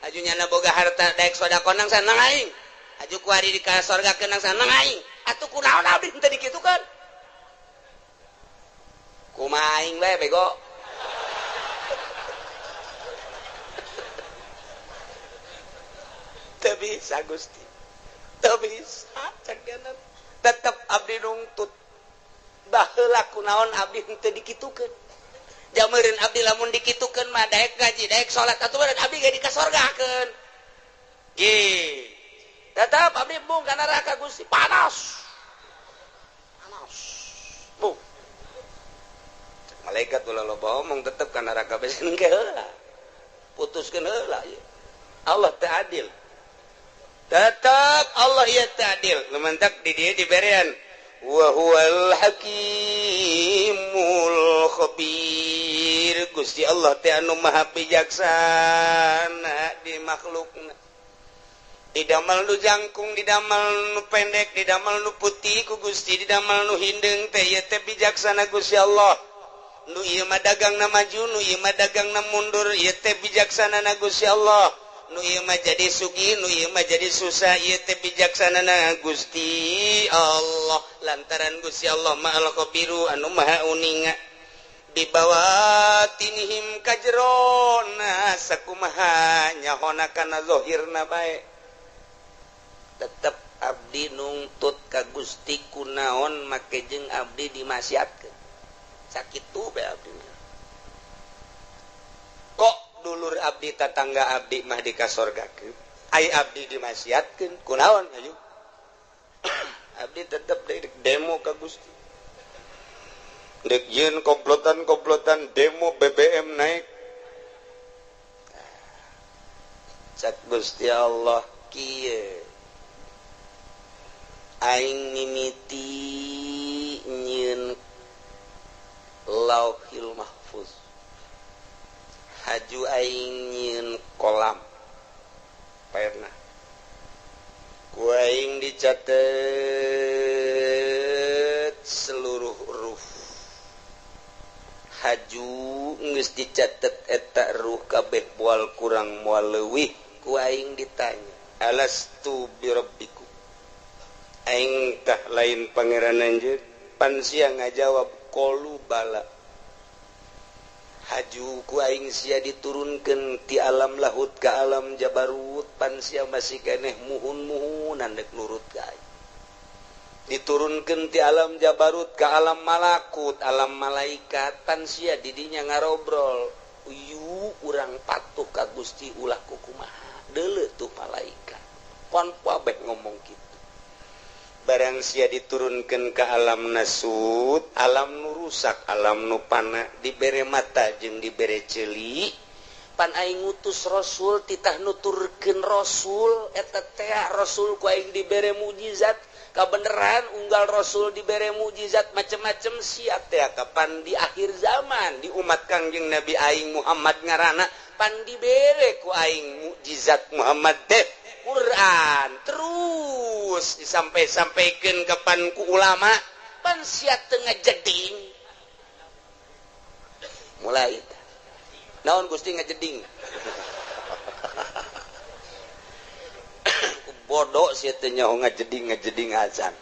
Ajunya na boga harta daek sedekah nangsa nang aing. Aju ku hari di ka sorgakeun nangsa nang aing. Atuh kunaon abdi teu dikitukeun. Kumaha aing bae bego. Teu bisa Gusti tetap abdi nuntut baheula kunaon abdi henteu dikitukeun jamereun abdi lamun dikitukeun mah daek ngaji daek salat atuh abdi ge dikasorgakeun ge tetap abdi bung ka neraka Gusti panas bung malaikat ulah loba omong tetep ka neraka besen ge heula putuskeun heula Allah teu adil tetap Allah ya adil lumantak di dieu diberian wa huwal hakimul khabir Gusti Allah teh anu maha bijaksana di makhlukna didamel nu jangkung didamel nu pendek didamel nu putih ku Gusti didamel nu hindeng teh ieu teh bijaksana Gusti Allah nu ieu mah dagangna maju nu ieu mah dagangna mundur ieu teh bijaksana na Gusti Allah nu ieu mah jadi sugih nu ieu mah jadi susah ieu teh bijaksanana Gusti Allah lantaran Gusti Allah ma'al khabiru anu maha uninga di bawatinihim kajrona sakumaha nyahona kana zahirna bae tetep abdi nungtut ka Gusti kunaon make jeung abdi dimasiatkeun sakitu bae abdi kok dulur abdi tetangga abdi mah dikasorgakeun ai abdi dimasiatkeun kunaon aju abdi tetep demo ka Gusti dek yen komplotan demo BBM naik cak Gusti Allah kieu aing mimiti nyieun lauhil mahfuz haju aing nyieun kolam pernah ku aing dicatet seluruh ruh haju geus dicatet eta ruh kabeh moal kurang moal leuwih ku aing ditanya alastu birabbikum aing tah lain pangeran anjeun pan sia ngajawab qalu bala haju ku aing sia diturunkeun ti alam lahut ka alam jabarut pan sia masih keneh muhun-muhunan dek nurut ka aing diturunkeun ti alam jabarut ka alam malakut alam malaikat pan sia didinya ngarobrol uyu urang patuh ka Gusti ulah kumaha deuleu tuh malaikat pon pabeh ngomong kitu barang sia diturunkeun ka alam nasut alam nu rusak alam nu pana dibere mata jeung dibere ceuli pan aing ngutus rasul titah nuturkeun rasul eta teh rasul ku aing dibere mukjizat kabeneran unggal rasul dibere mukjizat macem-macem sia teh kapan di akhir zaman di umat Kangjeng Nabi aing Muhammad ngaranna pan dibere ku aing mukjizat Muhammad teh Quran terus disampai-sampaikan kapan ku ulama pan sia teu ngajeding mulai naon Gusti ngajeding bodoh sia teh nyaho ngajeding azan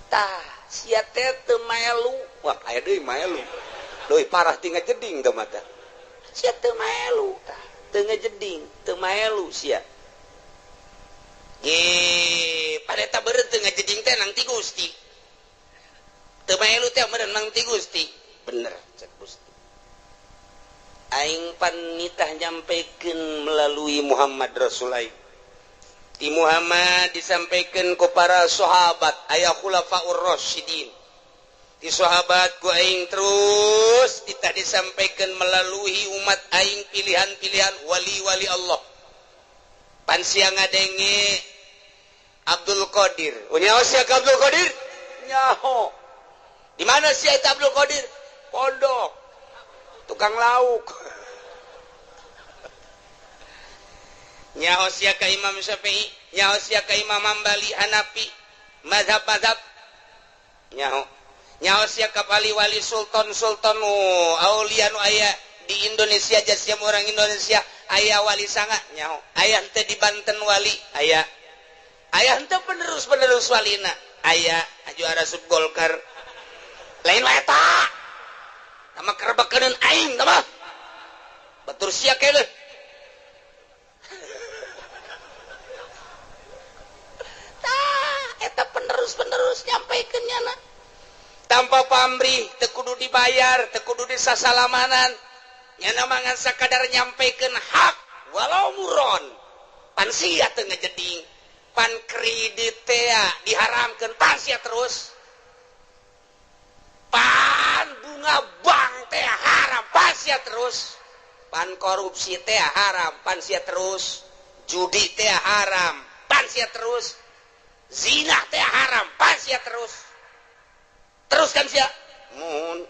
tah sia teh teu melu wah aya deui melu deui parah ti ngajeding teh mata sia teu melu tah teu ngajeding teu maelu sia ge pareta beureut teu ngajeding teh nang ti Gusti teu maelu teh meureun nang ti Gusti bener cek Gusti aing pan nitah nyampikeun melalui Muhammad Rasul aing ti Muhammad disampaikan ku para sahabat aya khulafaur rasyidin ti sahabat ku aing terus kita disampaikan melalui umat aing pilihan-pilihan wali-wali Allah pan sia ngadenge Abdul Qadir nyaho sia Abdul Qadir nyaho di mana sia eta Abdul Qadir pondok tukang lauk nyaho sia ka Imam Syafi'i nyaho sia ka Imam Hambali Hanafi mazhab-mazhab nyaho sia ka wali sultan aulia nu aya di Indonesia jasnya orang Indonesia aya wali sanga nyaho aya henteu di Banten wali aya henteu penerus walina aya juara sub Golkar lain wae eta sama kerebakeun aing tah mah batur sia keuleuh terus nyampaikannya na. Tanpa pamrih teu kudu dibayar teu kudu disasalamanan nyana mangan sakadar nyampaikan hak walau muron pan sia teu ngajeding pan kredit teh diharamkeun pan sia terus pan bunga bank teh haram pan sia terus pan korupsi teh haram pan sia terus judi teh haram pan sia terus zina teh haram pan sia teruskan sia mun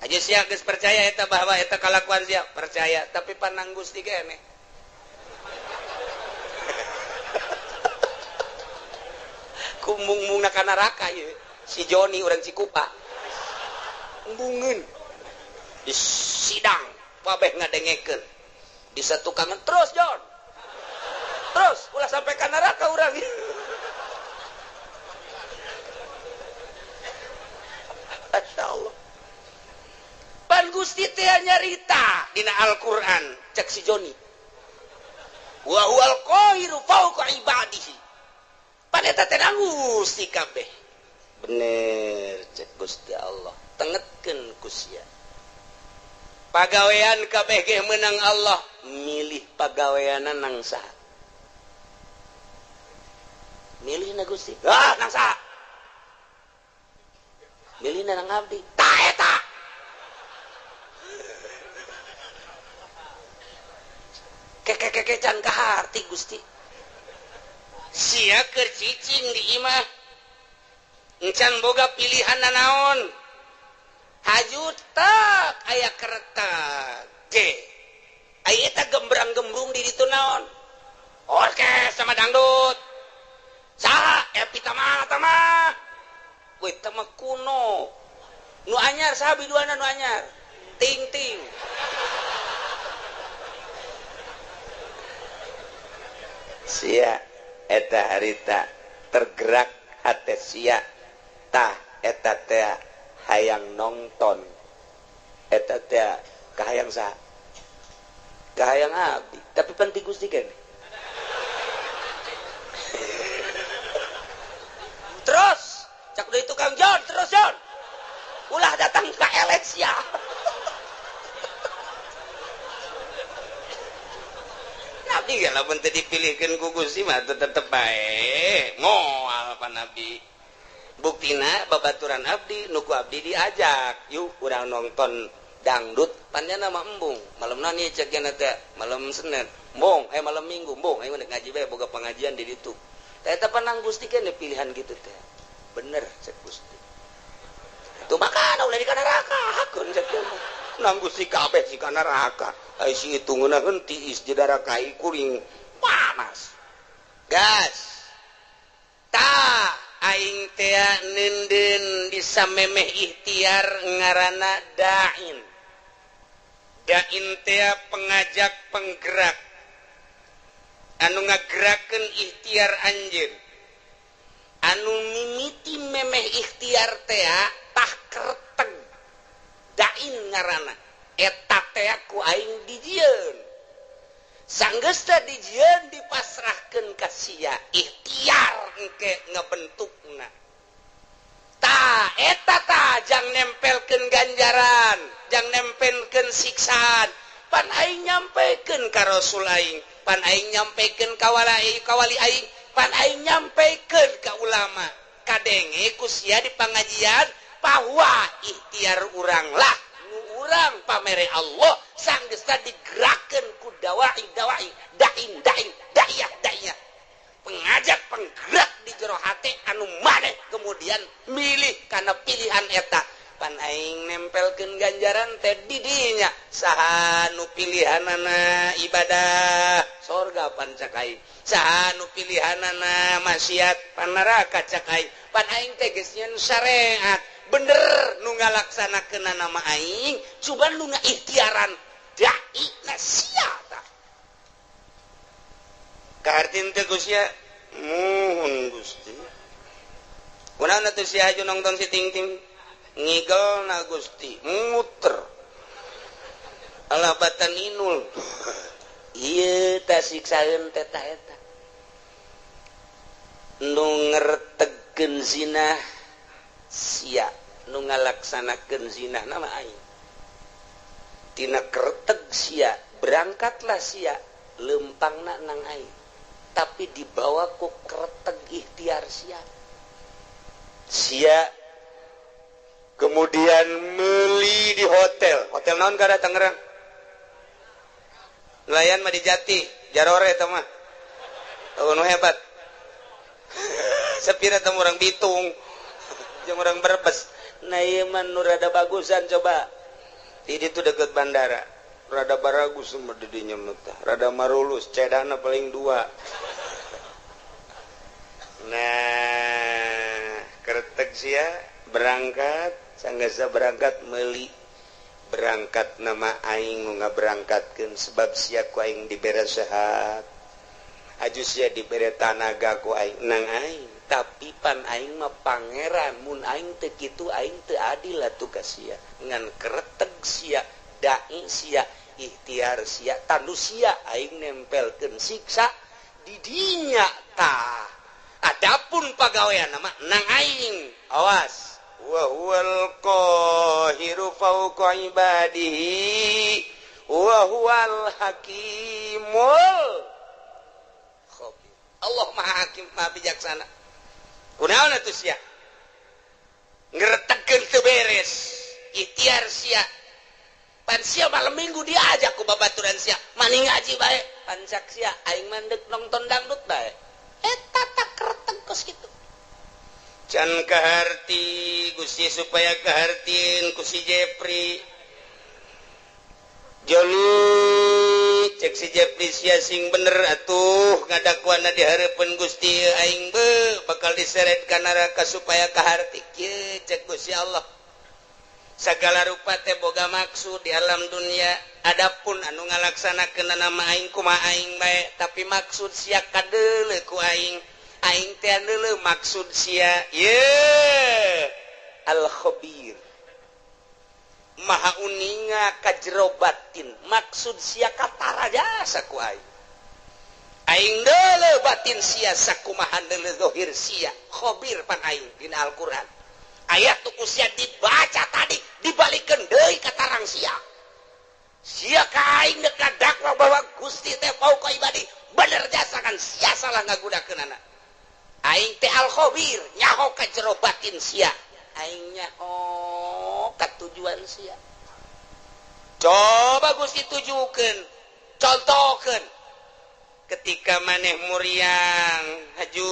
aja sia geus percaya eta bahwa eta kalakuan sia percaya tapi panang Gusti keneh kumbung-mungna ka neraka ieu si Joni urang Cikupa embungeun di sidang babeh ngadengekeun di satukangan terus Jon terus ulah sampai ka neraka urang Masya Allah pan Gusti teh nyarita dina Al-Qur'an cek si Joni wa huwal qahiru fauqa ibadihi pan eta teh Gusti kabeh bener cek Gusti Allah tengetkeun ku sia pagawean kabeh ge meunang Allah milih pagaweana nang saha milih na Gusti nang saha milih nang abdi tah eta keke can kaharti Gusti sia keur cicing di imah encan boga pilihan naon hajut tak aya keretak ge aya eta gembrang-gembrung di ditu naon orkes sama dangdut saha epi tamah we tamah kuno nu anyar saha biduana nu anyar ting ting sia eta harita tergerak hate sia tah eta teh hayang nonton eta teh kahayang saha kahayang abdi tapi penting Gusti keneh terus cak deui tukang Jon terus Jon ulah datang ka elek sia Nabi ya lamun teu dipilihkeun ku Gusti mah tetep bae moal pan Nabi buktina babaturan abdi nuku abdi diajak yuk urang nonton dangdut panjana mah embung malemna nih cek teh malam Senin embung malam Minggu embung ayo ngaji bae boga pengajian di ditu eta panang Gusti keneh pilihan gitu teh bener cek Gusti tuh makan ulah di neraka hakeun cek nang Gusti kabeh si kana neraka ai si hitungna henti is jedara kai kuring panas gas ta aing teh nenden disamemeh ikhtiar ngaranna dain teh pengajak penggerak anu ngagerakeun ikhtiar anjeun anu mimiti memeh ikhtiar teh tah kereteg dain ngaranna eta teh ku aing dijieun sanggeus teh dijieun dipasrahkeun ka sia ikhtiar engke ngabentukna tah eta tah jang nempelkeun ganjaran jang nempelkeun siksaan pan aing nyampaikeun ka Rasul aing pan aing nyampaikeun ka kawali aing pan aing nyampaikeun ka ulama kadenge ku sia di pangajian bahwa ikhtiar urang lah urang pamere Allah sanggeus digerakkeun ku dai daiyah pengajak penggerak di jero hate anu maneh kemudian milih kana pilihan eta pan aing nempelkeun ganjaran teh di dinya saha nu pilihanana ibadah sorga pan cak aing saha nu pilihanana maksiat pan neraka cak aing pan aing teh geus nyieun syariat bener nu ngalaksanakeun nama aing cuman nu ngaikhtiaran dai na sia tah kahartin teh Gusti muhun Gusti kunaon atuh sia aju nongton si ting ting ngigel na Gusti muter alabatan inul ieu tah siksaeun teh eta nu ngerteg ngalaksanakeun zina sia nu ngalaksanakeun zina nama aing tina kereteg sia berangkatlah sia lempangna nang aing tapi dibawa ku kereteg ikhtiar sia kemudian meuli di hotel naon kada Tangerang nelayan mah di Jati Jarore eta mah nu hebat sepira temu orang Bitung jeung orang Brebes nah ieu mah nu rada bagusan coba di ditu deket bandara rada baragus mah di dinya mah rada marulus cedana paling 2 nah keretek sia berangkat sanggasa berangkat meuli berangkat nama aing nu ngaberangkatkeun sebab sia ku aing dibere sehat aju sia dibere tanaga ku aing nang aing tapi pan aing mah pangeran mun aing teu kitu aing teu adil atuh ka sia ngan kereteg sia dai sia ikhtiar sia tandu sia aing nempelkeun siksa di dinya tah adapun pagawean nama nang aing awas wa huwal qahiru fawqa ibadihi wa huwal hakimul khabir Allah maha hakim maha bijaksana kunaon atuh sia ngretegkeun teu beres ikhtiar sia pan sia malam minggu diajak ku babaturan sia mani ngaji bae pan cak sia aing mandek nonton dangdut bae eta tak kereteg kos kitu can kaharti Gusti supaya kahartiin ku si Jepri Joli cek si Jepri sia sing bener atuh ngadakuana di hareupeun Gusti aing bakal diseret ka neraka supaya kaharti kieu cek Gusti Allah sagala rupa teh boga maksud di alam dunia adapun anu ngalaksanakeun nama aing kumaha aing bae tapi maksud sia kadeuleu ku aing teh andeuleu maksud sia ye al khabir maha uninga ka jero batin maksud sia katara jasa ku aing deuleu batin sia sakumaha deuleu zahir sia khabir pan aing dina Al-Qur'an ayat tuku sia dibaca tadi dibalikeun deui ka tarang sia ka aing deuk dakwa bahwa Gusti teh fauqa ibadi bener jasa kan sia salah ngagudakeunana aing teh al khabir nyaho ka jero batin sia aing nyaho ka tujuan sia coba Gusti tujukeun contohkeun ketika maneh muriang haju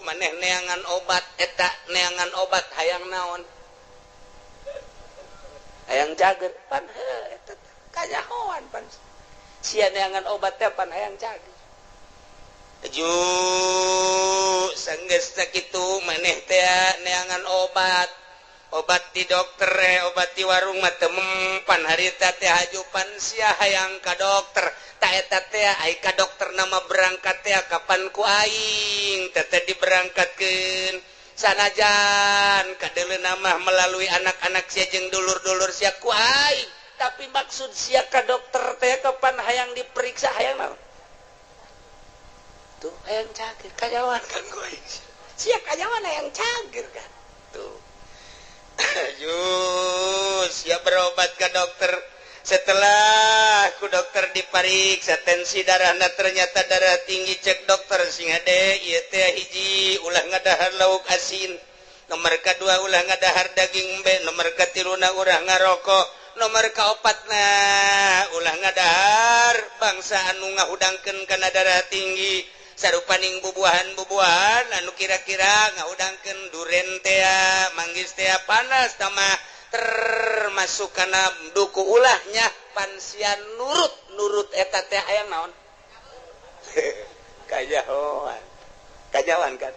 maneh neangan obat eta neangan obat hayang naon hayang cager pan eta kanyahoan pan sia neangan obat teh pan hayang cager haju sanggeus sakitu maneh teh neangan obat di dokter obat di warung mah teu mempan harita teh hajupan sia hayang ka dokter ta eta teh ai ka dokter nama berangkat teh kapan ku aing teh diberangkatkeun sanajan kadeuleuna mah melalui anak-anak sia jeung dulur-dulur sia ku aing tapi maksud sia ka dokter teh kapan hayang diperiksa hayang naon tuh hayang cager kajawan kan ku aing sia kajawan hayang cager kan tuh siap berobat ke dokter setelah ku dokter dipariksa tensi darahna ternyata darah tinggi cek dokter sing hade ieu teh hiji ulah ngadahar lauk asin nomor kedua ulah ngadahar daging embe nomor katiluna ulah ngarokok nomor kaopatna ulah ngadahar bangsa anu ngahudangkeun kana darah tinggi sarupaning bubuahan anu kira-kira ngahudangkeun duren teh manggis teh panas tamah termasuk kana duku ulahnya pansian nurut eta teh hayang naon kajawan kan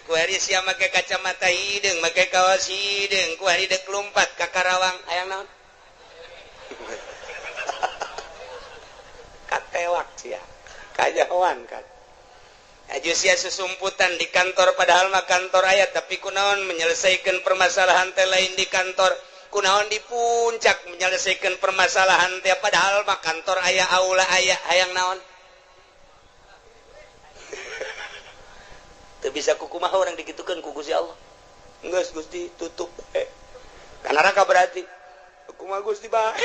ku hari sia make kacamata hideung make kaos hideung ku hari deuk lumpat ka Karawang hayang naon katewak sia kajawan kan aju sia susumputan di kantor padahal mah kantor aya tapi kunaon menyelesaikan permasalahan teh lain di kantor kunaon di puncak menyelesaikan permasalahan teh padahal mah kantor aya aula aya hayang naon bisa kukumaha orang dikitukan ku Gusti Allah geus Gusti tutup kan neraka berarti kumaha Gusti bae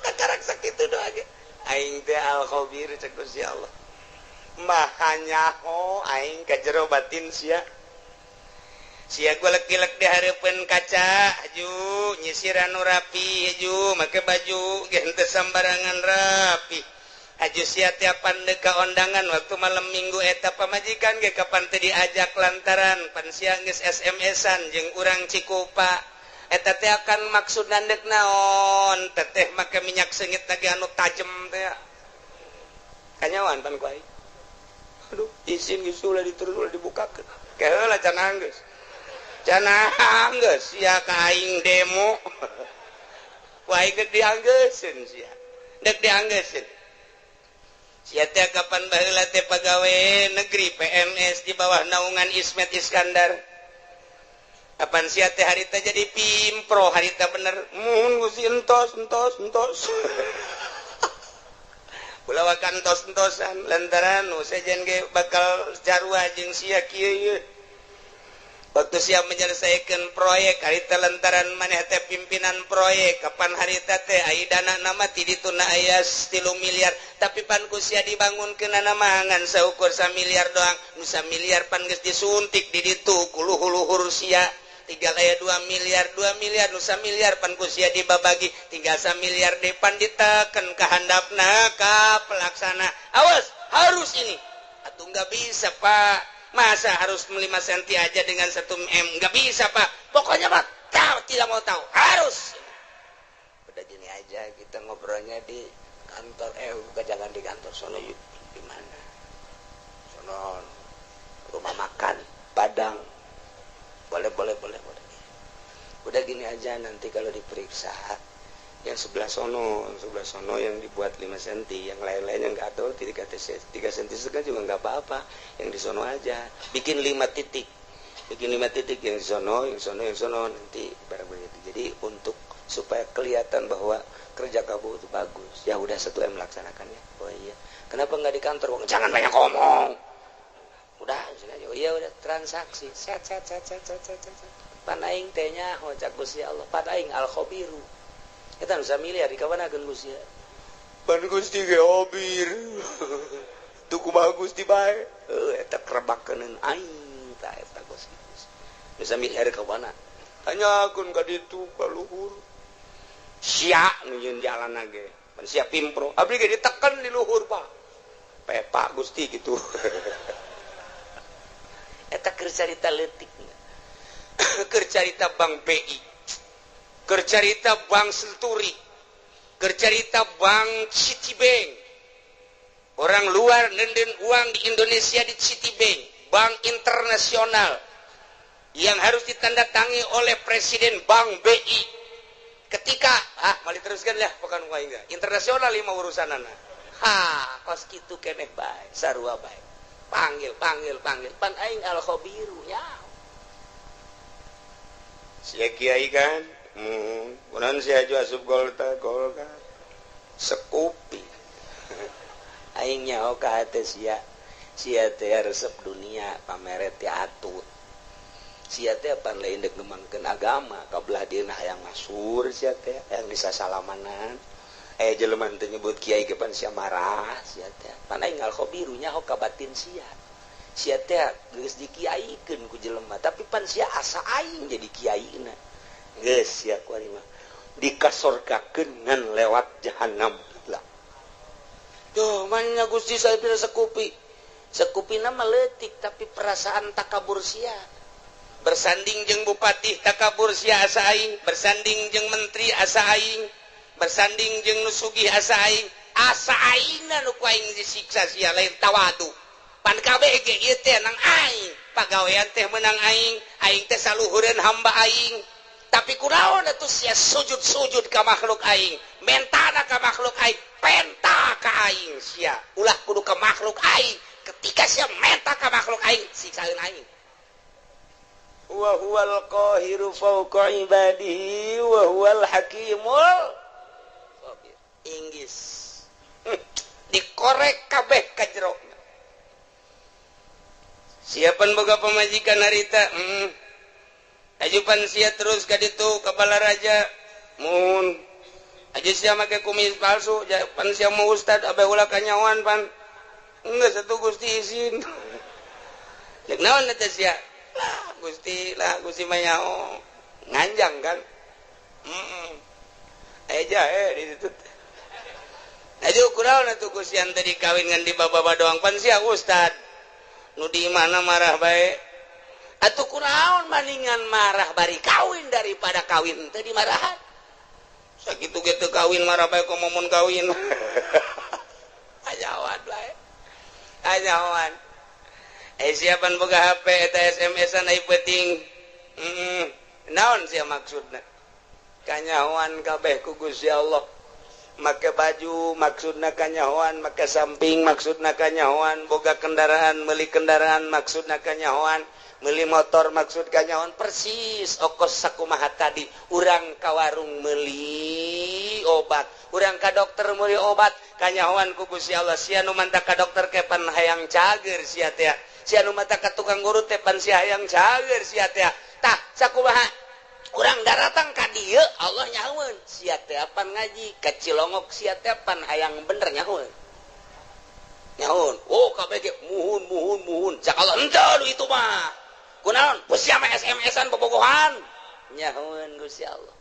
kakarak sakitu doa ge aing teh al khabir cek Gusti Allah mahanya aing ka jero batin sia golek-gelek di hareupeun kaca aju nyisir anu rapi aju make baju ge henteu sambarangan rapi aju sia tiapan deka ondangan waktu malam minggu eta pamajikan ge kapan teu diajak lantaran pan sia geus SMS-an jeung urang Cikupa eta teh akan maksud nandek naon teteh make minyak seungit lagi anu tajem teh kanyawan pan ku aing aduh izin geus ulah diterus ulah dibukakeun keheula can anggeus sia ka aing demo wae geus dianggeuskeun sia dek dianggeuskeun sia teh kapan baheula teh pagawe negeri PNS di bawah naungan Ismet Iskandar kapan sia teh harita jadi pimpro harita bener mun Gusti entos Kulawa kantos-entosan lantaran nu sejen ge bakal jarwa jeung sia kieu waktu siap menyelesaikan proyek harita lantaran maneh teh pimpinan proyek kapan harita teh ai dana nama ti dituna aya 3 miliar tapi pan ku sia dibangunkeun namaangan saukur 1 miliar doang nu 1 miliar pan geus disuntik di ditu ku luhur-luhur sia tinggal aya 2 miliar nu 1 miliar pan ku sia dibabagi tinggal 1 miliar depan diteken ka handapna ka pelaksana awas harus ini atuh enggak bisa Pak masa harus 5 senti aja dengan 1 M nggak bisa Pak pokoknya Pak tidak mau tahu harus udah gini aja kita ngobrolnya di kantor jangan di kantor sono di mana sono rumah makan Padang boleh udah gini aja nanti kalau diperiksa yang sebelah sono yang dibuat 5 cm yang lain-lainnya nggak ada 3 cm juga nggak apa-apa yang di sono aja bikin 5 titik yang di sono nanti barang begitu jadi untuk supaya kelihatan bahwa kerja kamu itu bagus ya udah 1 M laksanakannya oh iya kenapa nggak di kantor jangan banyak ngomong udah oh iya udah transaksi set panaing tehnya hojak Gusti Allah panaing al khabiru kita nusa miliar di kawan agen Gusti pan Gusti ge obir tuh kumaha Gusti bae eta krebakeun aing ta eta Gusti nusa miliar ka mana tanyakeun ka ditu ka luhur sia nu yeun jalanna ge pan sia pimpro abdi ge diteken di luhur Pak pepa Gusti gitu eta keur carita leutik keur carita Bank BI kercarita Bank Senturi kercarita Bank Citibank orang luar nenden uang di Indonesia di Citibank bank internasional yang harus ditandatangi oleh Presiden Bank BI ketika mali teruskan lah bukan uang enggak internasional 5 urusanana kos kitu keneh bae sarua bae panggil pan aing al khabiru ya sia kiai kan kunaon sia aju asup golka sekupi aing nyaho ka hate sia teh resep dunia pameret ti atut sia teh pan lain dek ngembangkeun agama kabelah dieuna hayang masur sia teh hayang disasalamanan aya jelema teh nyebut kiai ge pan sia marah sia teh pan aing al khabiru nyaho ka batin sia teh geus dikiaikeun ku jelema tapi pan sia asa aing jadi kiaina geus sia kuarima dikasorkakeun ngan lewat jahanam lah tuh mannya Gusti saya pilih sekupina meletik tapi perasaan takabur sia bersanding jeung bupati takabur sia asa aing bersanding jeung menteri asa aing bersanding jeung nusugih asa aingna nu ku aing disiksa sia lain tawadu pan kabeh ge ieu teh nang aing pagawean teh menang aing teh saluhureun hamba aing tapi kunaon atuh sia sujud ka makhluk aing mentana ka makhluk aing penta ka aing sia ulah kudu ka makhluk aing ketika sia menta ka makhluk aing siksaeun aing wa huwal qahiru fawqa ibadihi wa huwal hakimul khabir inggis dikorek kabeh ka jero siapan boga pemajikan harita ajupan sia terus ka ditu kepala raja mun aja sia make kumis palsu pan sia mau ustad abe ulah kanyawan pan enggak satu Gusti izin cek naon eta sia lah Gusti manyao nganjang kan aja di situ aja kunaon atuh Gusti ante dikawin ngan di baba doang pan sia ustad nu di mana marah bae atuh kunaon maningan marah bari kawin daripada kawin teu dimarahan sakitu ge teu kawin marah bae kok momon kawin ajawan bae ajawan siapan boga HP eta SMS-an ai penting naon sia maksudna kanyahoan kabeh ku Gusti Allah make baju maksudna kanyahoan make samping maksudna kanyahoan boga kendaraan meuli kendaraan maksudna kanyahoan meuli motor maksud kanyahoan persis okos sakumaha tadi urang ka warung meuli obat urang ka dokter meuli obat kanyahoan ku Gusti Allah sia nu manta ka dokter kepan hayang cager sia teh sia nu manta ka tukang urut teh pan sia hayang cager sia teh tah sakumaha urang daratang ka dieu Allah nyahoeun sia teh pan ngaji ka Cilongok sia teh pan hayang bener nyahoeun oh kabeh ge muhun cak Allah henteu itu mah kunaon sia mah SMS-an bobogohan nyahoeun Gusti Allah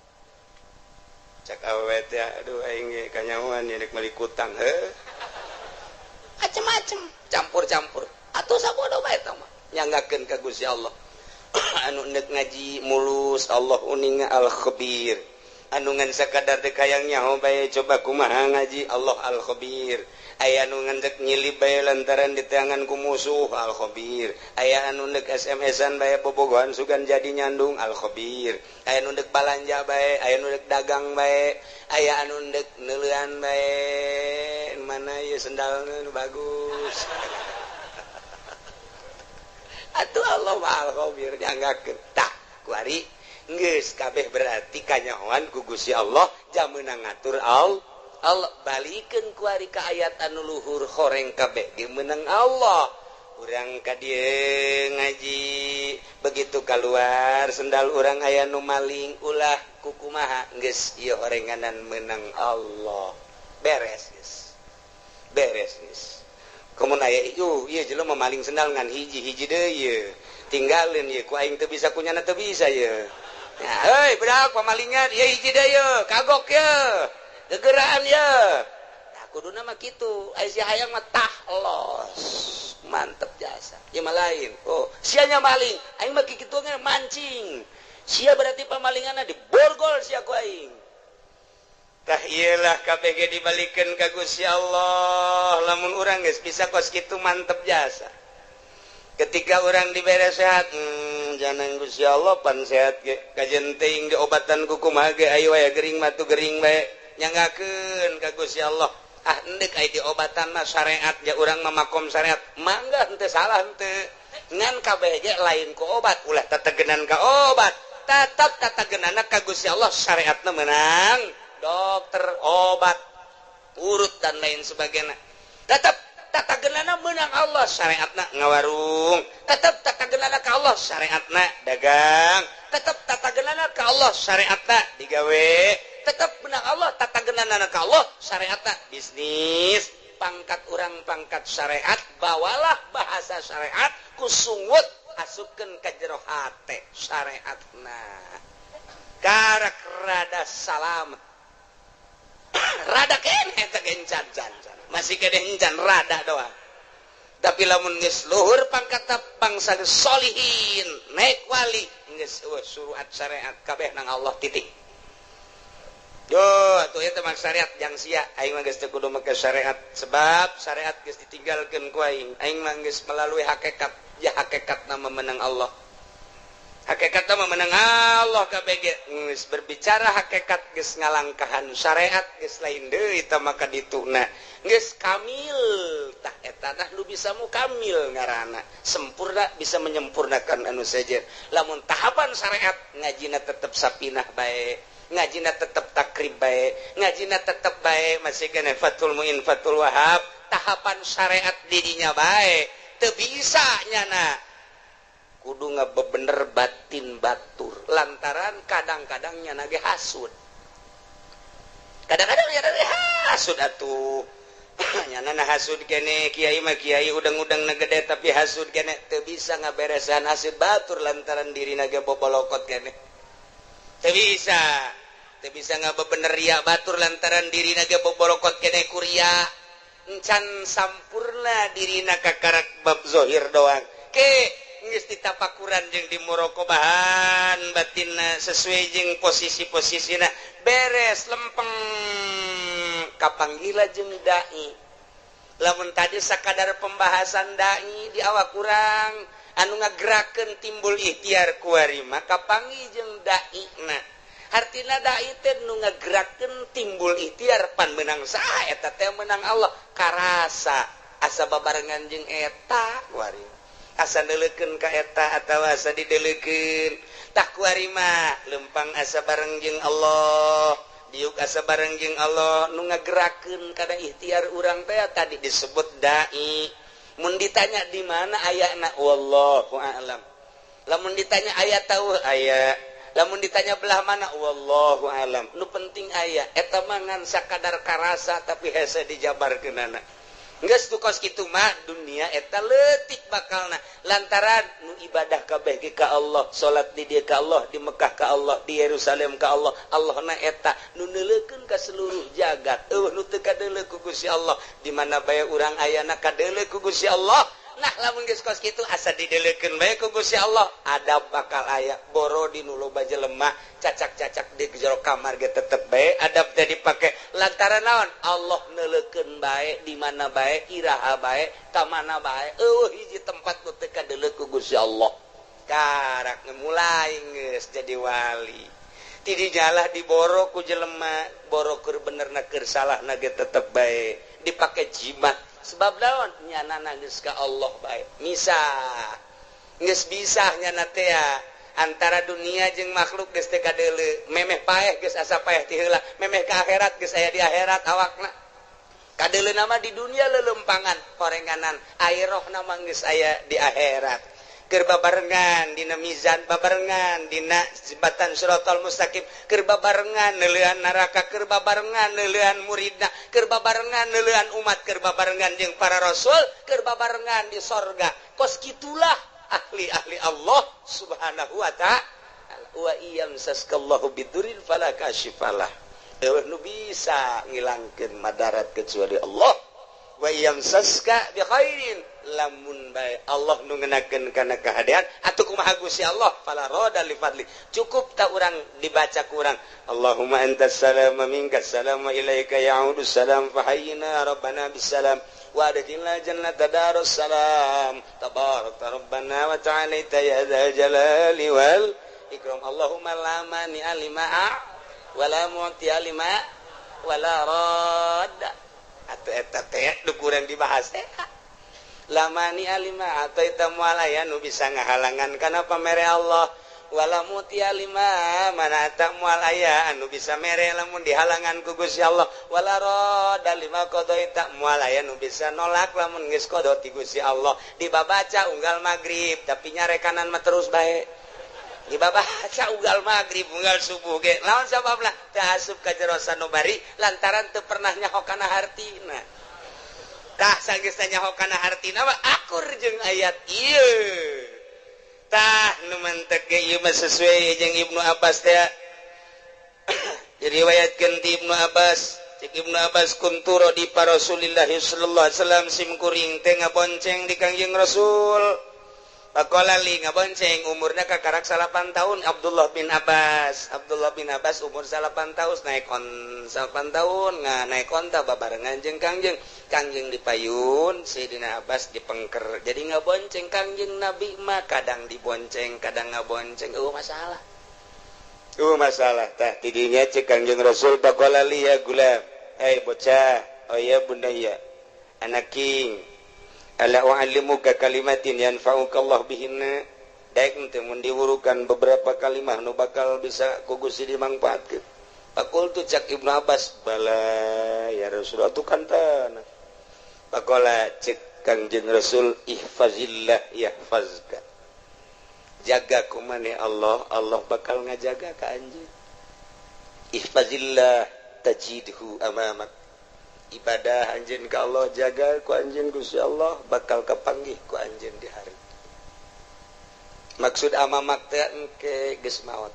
cak awewe teh aduh aing ge kanyahoan yeuk meuli kutang heuh macem-macem campur-campur atuh sabodo bae tah mah nyanggakeun ka Gusti Allah anu neuk ngaji mulus Allah uning al-khabir anu ngan sakadar teh hayang nyaho bae coba kumaha ngaji Allah al-khabir aya anu ngendek nyilip bae lantaran diteangan ku musuh al-khabir aya anu neuk SMS-an bae bobogohan sugan jadi nyandung al-khabir aya anu neuk balanja bae aya anu neuk dagang bae aya anu neuk neuleuan bae mana ieu sendalna nu bagus atuh Allah mah al-khabir nyanggakeun tah kuari geus kabeh berarti kanyahoan ku Gusti Allah jameuna ngatur Allah balikeun kuari ka ayat anu luhur horeng kabeh ge meunang Allah urang ka dieu ngaji begitu keluar sendal urang aya nu maling ulah kukumaha geus ieu horenganan meunang Allah beres geus komun aya ieu jelema maling sendal ngan hiji-hiji deui ieu tinggalin ieu ku aing teu bisa kunyana teu bisa ieu nah heuy budak pamalingan ieu hiji deui ieu kagok ieu gegeraan ieu nah kuduna mah kitu aya si hayang mah tah los mantep jasa ieu mah lain oh sia nya maling aing mah kitu ge mancing sia berarti pamalinganna diborgol sia ku aing tah iyalah kabeh ge dibalikeun ka Gusti Allah lamun urang geus bisa kos kitu mantep jasa ketika urang dibere sehat jangan Gusti Allah pan sehat ge kajen teuing ge obatan ku kumaha ge aya wae gering mah tu gering bae nyanggakeun ka Gusti Allah endek aya di obatan mah syariat ja urang mah makom syariat mangga henteu salah henteu ngan kabeh ge lain ku obat ulah tategenan ka obat tetep tategenana ka Gusti Allah syariatna meunang dokter, obat, urut dan lain sebagainya. Tetap tatagenana menang Allah syariatna ngawarung. Tetap tatagenana ka Allah syariatna dagang. Tetap tatagenana ka Allah syariatna digawe. Tetap menang Allah tatagenana ka Allah syariatna bisnis. Pangkat urang pangkat syariat bawalah bahasa syariat kusungut asupkeun ka jero hate syariatna. Karak rada salam rada kene eta gencan masih kene encan rada doang tapi lamun geus luhur pangkatna bangsa solihin naik wali geus suruhat syariat kabeh nang Allah titik yo atuh eta mah syariat jang sia aing mah geus teu kudu make syariat sebab syariat geus ditinggalkeun ku aing mah geus melalui hakikat ya hakikatna memenang Allah hakikatna memenang Allah kabeh geus berbicara hakikat geus ngalangkahan syariat geus lain deui tah maka dituna geus kamil tah eta tah nu bisa mukamil ngaranna sempurna bisa menyempurnakan anu sejer lamun tahapan syariat ngajina tetep sapinah bae ngajina tetep takrib bae ngajina tetep bae masih kana Fathul Muin Fathul Wahab tahapan syariat didinya bae teu bisa nyana kudu ngabebener batin batur lantaran kadang-kadangnya nage hasud kadang-kadang ya hasud atuh nyana hasud kene kiai mah kiai udang-udang nagede tapi hasud kene teu bisa ngaberesan hasud batur lantaran diri nage bobolokot kene teu bisa ngabebener ria batur lantaran diri nage bobolokot kene kuria encan sampurna dirina kakarak bab zohir doang ke geus ditapakuran jeung dimuraqabahan batinna sesuai jeung posisi-posisina beres lempeng kapanggila jeung dai lamun tadi sakadar pembahasan dai di awak kurang anu ngagerakeun timbul ikhtiar kuari mah kapanggi jeung daina artina dai teh nu ngagerakeun timbul ikhtiar pan menang saha eta teh menang Allah karasa asa babarengan jeung eta kuari asa neulekeun ka eta atawa asa dideuleukeun tah kuari mah lempang asa bareng jeung Allah diuk asa bareng jeung Allah nu ngagerakeun kada ikhtiar urang teh tadi disebut dai mun ditanya di mana ayana wallahu a'lam lamun ditanya aya tahu aya lamun ditanya belah mana wallahu a'lam nu penting aya eta mangan sakadar karasa tapi hese dijabarkeunana geus tukos kitu mah dunia eta leutik bakalna lantaran nu ibadah kabeh ge ka Allah salat di dieu ka Allah di Mekah ka Allah di Yerusalem ka Allah Allahna eta nu neuleukeun ka seluruh jagat nu teu kadeuleu ku Gusti Allah di mana bae urang ayana kadeuleu ku Gusti Allah nah lamun geus kos kitu asa dideuleukeun bae ku Gusti Allah adab bakal aya boro di nu loba jelema cacak-cacak di jero kamar ge tetep bae adab teh dipake lantaran naon Allah neuleukeun bae di mana bae iraha bae ka mana bae hiji tempat nu teu kadeuleu ku Gusti Allah karak mulai geus jadi wali ti dijalah diboro ku jelema boro keur benerna keur salahna ge tetep bae dipake jimat sebab daun nyana geus ka Allah bae misah geus bisa nyana teh antara dunia jeung makhluk geus teu kadeuleu memeh paeh geus asa paeh ti heula memeh ka akhirat geus aya di akhirat awakna kadeuleuna mah di dunia leulempangan horenganan airohna mah geus aya di akhirat keur babarengan dina mizan babarengan dina jembatan siratal mustaqim keur babarengan neuleuan neraka keur babarengan neuleuan muridna keur babarengan neuleuan umat keur babarengan jeung para rasul keur babarengan di sorga kos kitulah ahli-ahli Allah subhanahu wa ta'ala wa iyam saskallahu bidurin fala kashifalah nu bisa ngilangkeun madarat kecuali Allah wa iyam saska bi khairin lamun bae Allah nu ngeunakeun kana kahadean atuh kumaha Gusti Allah fala rada li fadli cukup ta urang dibaca ku urang Allahumma antas salam wa minkas salam wa ilaika ya'udus salam fa hayyina rabbana bis salam wa adkhilna jannata darus salam tabarakta rabbana wa ta'ala ya dzal jalali wal ikram Allahumma la mani alima wa la mu'ti alima wa la radda atuh eta teh nu kurang dibahas teh lamani alima atau itamu alaya nu bisa ngahalangan kana pamere Allah wala muti alima mana tamu alaya anu bisa mere lamun dihalangan ku Gusti Allah wala rada lima qada tamu alaya nu bisa nolak lamun geus qada ti Gusti Allah dibabaca unggal magrib tapi nyarekanan mah terus bae dibabaca unggal magrib unggal subuh ge lawan sababna teu asup ka jero sanubari lantaran teu pernah nyaho kana hartina tah sanggeus nyaho kana hartina mah akur jeung ayat ieu tah nu mentek ge ieu mah sesuai jeung Ibnu Abbas teh diriwayatkeun ti Ibnu Abbas cek Ibnu Abbas kunturo di Rasulillah sallallahu alaihi wasallam sim kuring teh ngabonceng di Kangjeng Rasul Pakola li ngabonceng umurna kakarak 8 tahun Abdullah bin Abbas umur 8 tahun naik on 8 tahun naik onta babarengan jeung Kangjeng dipayun Sayyidina Abbas dipengker jadi ngabonceng Kangjeng Nabi mah kadang dibonceng kadang ngabonceng masalah tah tidinya cek Kangjeng Rasul pakola li ya gulam bocah oh ya bunda ya anak king ala u'allimuka kalimatin yanfa'uka Allah bihinna daek teh mun diwurukan beberapa kalimat nu bakal bisa ku Gusti dimangpaatkeun pakul tu cak Ibnu Abbas bala ya Rasulullah tu kantana pakola cek Kangjeng Rasul ihfazillah yahfazka jaga ku maneh Allah, Allah bakal ngajaga ka anjeun. Ihfazillah tajidhu amamak. Ibadah anjeun ka Allah, jaga ku anjeun Gusti Allah bakal kapanggih ku anjeun di hari. Maksud amamak teh engke geus maot.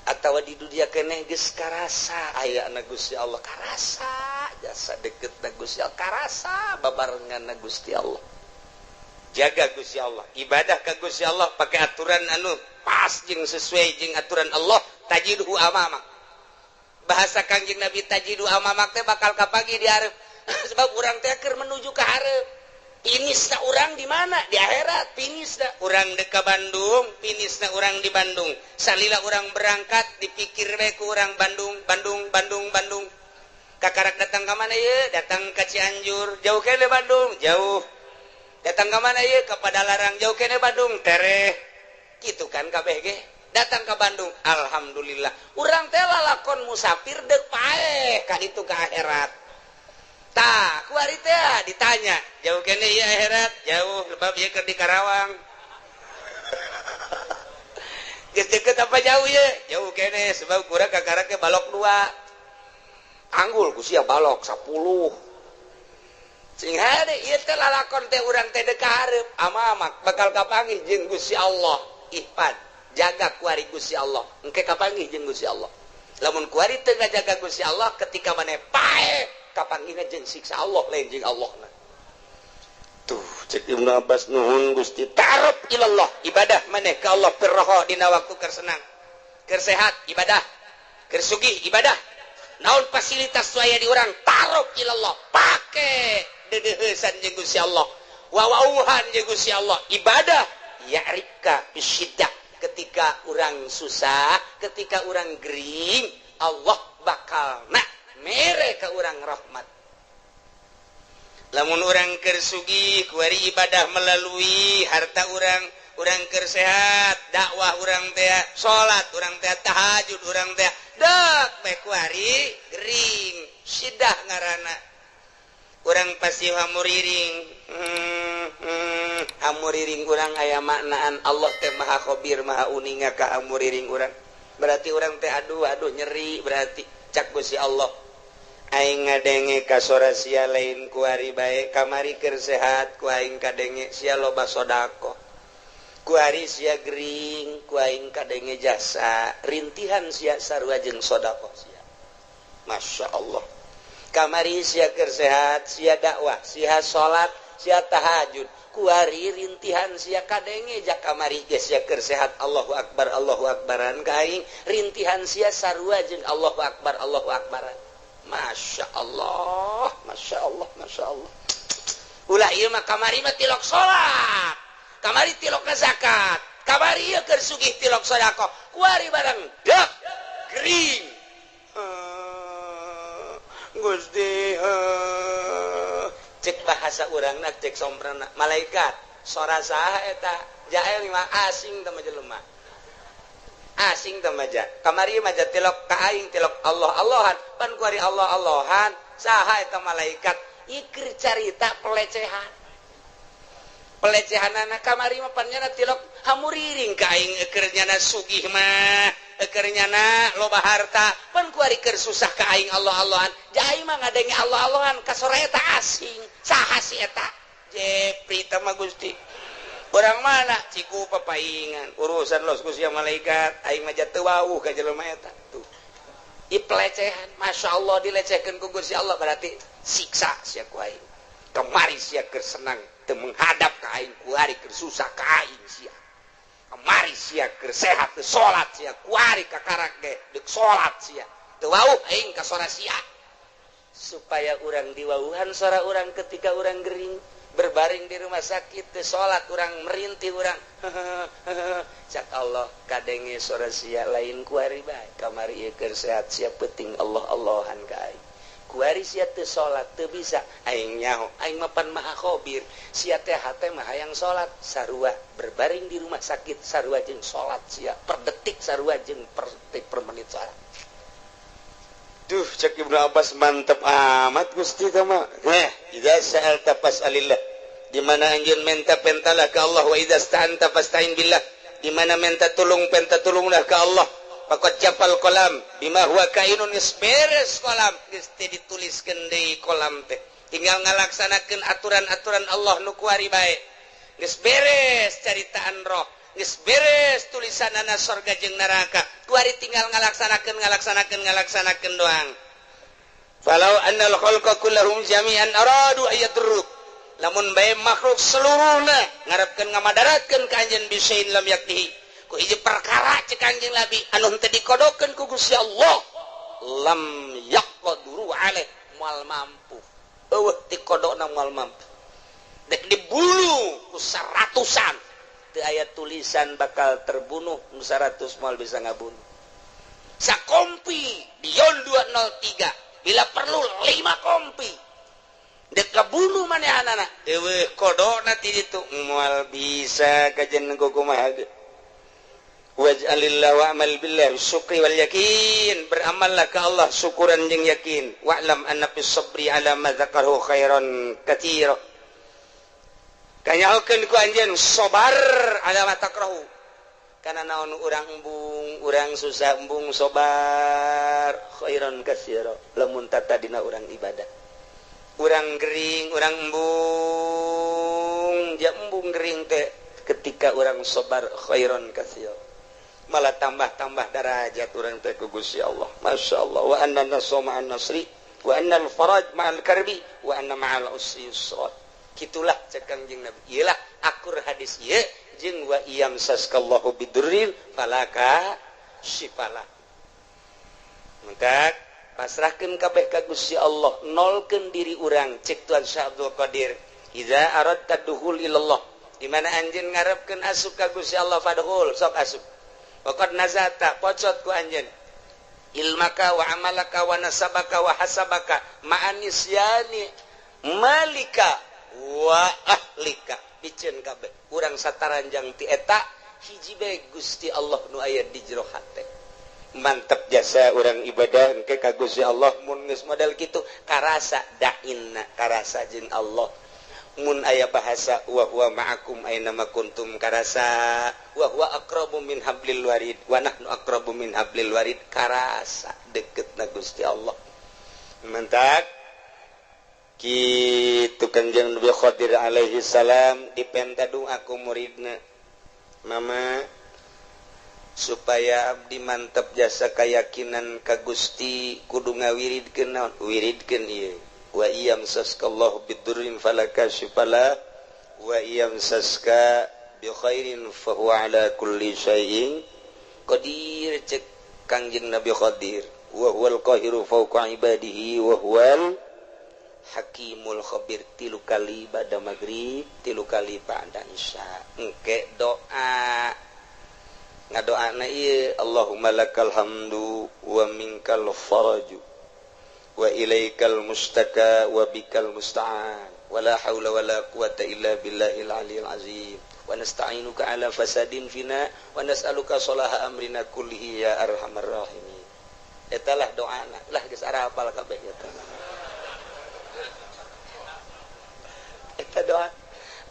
Atawa di dunia keneh geus karasa aya na Gusti Allah, karasa jasa deket na Gusti Allah, karasa babarengan na Gusti Allah. Jaga Gusti Allah, ibadah ka Gusti Allah pakai aturan anu pas jeung sesuai jeung aturan Allah, tajidhu amamak. Bahasa Kangjeng Nabi tajidhu amamak teh bakal kapagi di hareup. Sebab urang teh keur menuju ka hareup. Finisna urang di mana? Di akhirat. Finisna urang dek ka Bandung, finisna urang di Bandung. Salila urang berangkat dipikir we ku urang Bandung. Kakarak datang ka mana ye? Datang ka Cianjur. Jauh kene Bandung, jauh. Datang ka mana ye? Ka Padalarang, jauh kene Bandung, tereh. Kitu kan kabeh ge. Datang ke Bandung, alhamdulillah. Urang teh lalakon musafir deuk paeh ka ditu ka akhirat. Tah, kuari teh ditanya, jauh kene ieu akhirat, jauh lebab ieu keur di Karawang. Geus deukeut apa jauh ieu? Jauh kene sebab kurang kakarake balok 2. Anggul ku sia balok 10. Sing hade ieu teh lalakon teh urang teh deuk ka hareup, amamak bakal kapanggih jeung Gusti Allah. Ihfad, jaga kuari Gusti Allah. Engke kapanggih jeung Gusti Allah. Lamun kuari teu ngajaga Gusti Allah ketika maneh paeh kapanggihna jeung siksa Allah lain jeung Allahna. Tuh, cek Ibnu Abbas nuhun Gusti tarub ilallah, ibadah maneh ka Allah pirroho dina waktu keur senang. Keur sehat ibadah, keur sugih ibadah. Naon fasilitas waya di urang tarub ilallah, pake deudeuheusan jeung Gusti Allah. Wawauhan jeung Gusti Allah, ibadah ya'rika bisyiddah. Ketika urang susah, ketika urang gering, Allah bakal mere ka urang rahmat. Lamun urang keur sugih kuari ibadah melalui harta urang keur sehat, dakwah urang teh, salat urang teh, tahajud urang teh, deuk bae kuari gering, sidah ngaranna. Urang pasti hamuriring. Hamuriring urang aya maknaan Allah teh Maha Khabir, Maha uninga ka hamuriring urang. Berarti urang teh aduh nyeri berarti cak Gusti Allah. Aing ngadenge ka sora sia lain kuari bae kamari keur sehat ku aing kadenge sia loba sodako. Kuari sia gering ku aing kadenge jasa rintihan sia sarua jeung sodako sia. Masya Allah. Kamari sia keur sehat sia dakwah sia salat sia tahajud kuari rintihan sia kadenge jak kamari geus sia keur sehat Allahu akbaran ka aing rintihan sia sarua jeung Allahu akbaran. Masya Allah. Ulah ieu mah kamari mah tilok salat, kamari tilok zakat, kamari ieu keur sugih tilok sedekah, kuari barang dak gering. Gusti cek bahasa urangna cek somprana malaikat sora saha eta jael mah asing teh jelema. Asing temaja kamari maja tilok ka aing tilok Allah-Allahan pan kuari Allah-Allahan saha eta malaikat ikir carita pelecehanana kamari mah pan nyana tilok hamuriring ka aing keur nyana sugih mah keur nyana loba harta pan kuari keur susah ka aing Allah-Allahan jai mah ngadenge Allah-Allahan ka sora eta asing saha si eta jepri teh mah Gusti. Orang mana ciku papaingan urusan los ku sia malaikat aing mah teu wauh ka jelema eta tuh pelecehan. Masya Allah dilecehkeun ku Gusti Allah berarti siksa sia ku aing kemari sia keur senang teu menghadap ka aing kuari keur susah ka aing sia kemari sia keur sehat teu salat sia kuari ka karak ge deuk salat sia teu wauh aing ka sora sia supaya urang diwauhan sora urang ketika urang gering berbaring di rumah sakit teu salat urang merintih urang cak Allah kadenge sora sia lain kuari bae kamari ieu keur sehat sia penting Allah-Allahan ka aing kuari sia teu salat teu bisa aing nyaho aing mah pan Maha Khabir sia teh hate mah hayang salat sarua berbaring di rumah sakit sarua jeung salat sia per detik sarua jeung per detik per menit salat. Duh cek Ibnu Abbas mantep amat Gusti teh mah. Idza sa'alta fas'alillah di mana anjeun minta pentalah ka Allah, wa idza sta'anta fasta'in billah, di mana minta tulung penta tulunglah ka Allah. Faqad jafal qalam bima huwa kainun, geus beres qalam, geus teh dituliskeun deui qalam teh, tinggal ngalaksanakeun aturan-aturan Allah nu kuari bae. Geus beres caritaan roh, geus beres tulisanana surga jeung neraka, kuari tinggal ngalaksanakeun doang. Falau annal khalqa kullahum jami'an aradu ayadruk, lamun bae makhluk seluruhna ngarepkeun ngamadaratkeun ka anjeun bisain lam yaktihi, ku hiji perkara cek anjeun Nabi anu teu dikodokeun ku Gusti Allah, lam yaqduru alaih, moal mampu eueuh ti kodona moal mampu, dek dibunuh ku saratusan teu aya tulisan bakal terbunuh nu 100 moal bisa ngabunuh. Sakompi di yon 203 bila perlu 5 kompi dek kabunuh manehanana eueuh kodona ti ditu moal bisa kajen ku kumaha. Waj'alillah wa'mal billah syukri wal yakin, beramallah ka Allah syukuran jeung yakin. Wa'lam anna fis sabri ala ma dzakarahu khairan katsira, kanyakeun ku anjeun sabar ala ma takrahu, kana naon urang embung urang susah embung sabar khairan katsira, lamun tata dina urang ibadah. Urang gering urang embung ja embung gering teh ketika urang sabar khairan katsira, malah tambah-tambah derajat urang teh ku Gusti Allah. Masyaallah. Wa anna nasra ma'an nasri wa anna al-faraj ma'al karbi wa anna ma'al usri yusra. Kitulah cek Kangjeng Nabi. Iyalah akur hadis ieu jeung wa iyam saskallahu bidurril falaka syifala. Maka pasrahkeun kabeh ka Gusti Allah, nolkeun diri urang cek Tuhan Syekh Abdul Qadir. Idza aradta dukhul ilallah, di mana anjeun ngarepkeun asup ka Gusti Allah fadkhul, sok asup. Waqad nazata pocot ku anjeun ilmaka wa amalaka wa nasabaka wa hasabaka ma'anisyani malika wa ahlika, biceun kabeh urang sataranjang ti eta hiji bae Gusti Allah nu aya di jero hate. Mantep jasa urang ibadah engke ka Gusti Allah, mun geus model kitu karasa dainna, karasa jeung Allah. Mun aya bahasa wa huwa ma'akum aina ma kuntum, karasa wa huwa aqrabu min hablil warid wa nahnu aqrabu min hablil warid, karasa deketna Gusti Allah. Mantap kitu Kanjeng Nabi Khadir alaihi salam dipenta doa ku muridna, mama supaya abdi mantap jasa keyakinan ka Gusti kudu ngawiridkeun naon, wiridkeun ieu wa iyam saskallahu bidurrin falaka syifala wa iyam saska bi khairin fa huwa ala kulli syai'in qadir, cek Kangjeng Nabi Khadir wa huwal qahiru fawqa ibadihi wa huwal hakimul khabir. Tilu kali ba'da maghrib, tilu kali ba'da isya engke doa ngadoana ieu, Allahumma lakal hamdu wa minkal faraju wa ilaikal mustaka wa bikal musta'an wa la haula wa la quwata illa billahil aliyil azim wa nasta'inuka ala fasadin fina wa nas'aluka salaha amrina kullihi ya arhamar rahimin. Etalah doana lah geus arapal kabeh eta. Eta doa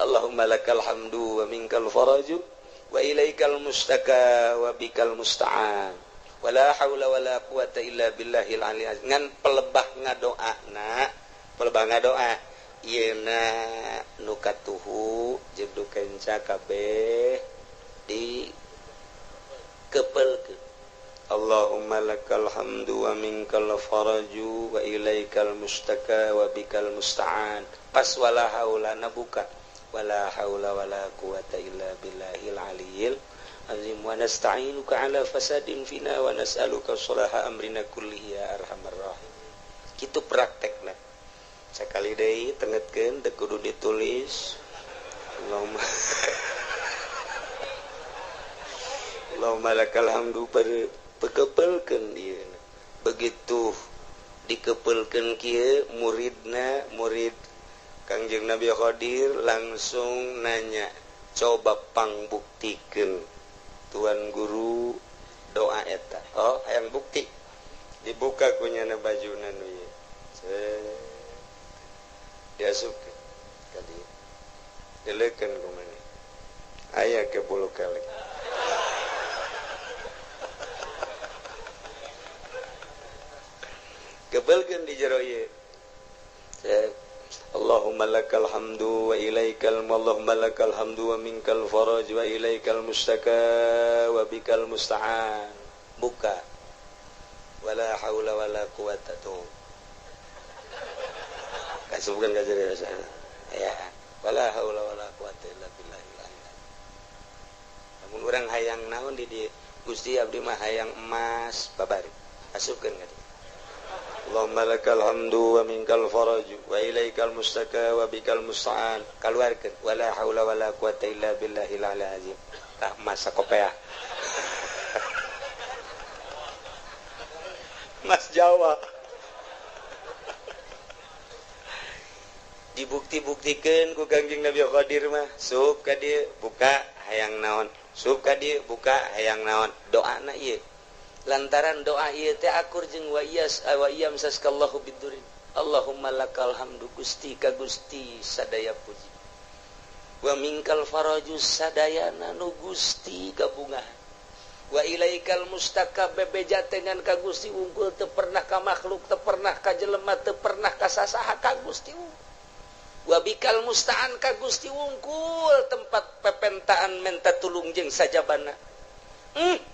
Allahumma lakal hamdu wa minkal faraju wa ilaikal mustaka wa bikal musta'an wala haula wala quwata illa billahil aliyil azim. Ngan pelebah ngadoana, pelebah ngadoa ieuna nu katuhu jeung nu kenca kabeh di kepelkeun. Allahumma lakal hamdu wa minkal faraju wa ilaikal mustaka wa bikal musta'an. Pas wala haula nabuka wala haula wala quwata illa billahil aliyil azim wa nasta'inuka ala fasadin fina wa nas'aluka salaha amrina kullihi ya arhamar rahim. Kitu praktekna sakali deui tengetkeun teu kudu ditulis. Allahumma lakal hamdu pekepelkeun ieu. Begitu dikepelkeun kieu muridna, murid Kangjeng Nabi Khadir langsung nanya, coba pangbuktikeun Tuan Guru doa eta. Oh, hayang bukti. Dibuka kunyana bajuna nu ieu. Diasupkeun ka dieu. Delekeun ku maneh. Aya ke 10 kali. Kebelkeun di jero ieu. Allahumma lakal hamdu wa ilaikal Allahumma lakal hamdu wa minkal faraj wa ilaikal mustaka wa bikal musta'an. Buka. Wala haula wala quwata tu. Kasubkeun ka jero sana. Ya. Wala haula wala quwata illa billah. Namun urang hayang naon di dieu Gusti abdi mah hayang emas babari. Asupkeun ka dieu. Allahumma lakal hamdu wa minkal faraj wa ilaikal mustaka wa bikal musta'an. Kaluarkeun wala haula wala quwata illa billahil azim. Tah masa kopeah. Mas Jawa. Dibukti-buktikeun ku Kangjeng Nabi Qadir mah, sup ka dieu buka hayang naon, sup ka dieu buka hayang naon. Doana ieu. Lantaran doa ieu teh akur jeung wa iyam saskallahu bidurin. Allahumma lakal hamdu Gusti ka Gusti sadaya puji. Wa minkal farajus sadayana nu Gusti gabungahan. Wa ilaikal mustaka bebejatengan ka Gusti unggul teu pernah ka makhluk, teu pernah ka jelema, teu pernah ka sasaha ka Gusti unggul. Wa bikal musta'an ka Gusti unggul tempat pepentaan menta tulung jeung sajabana.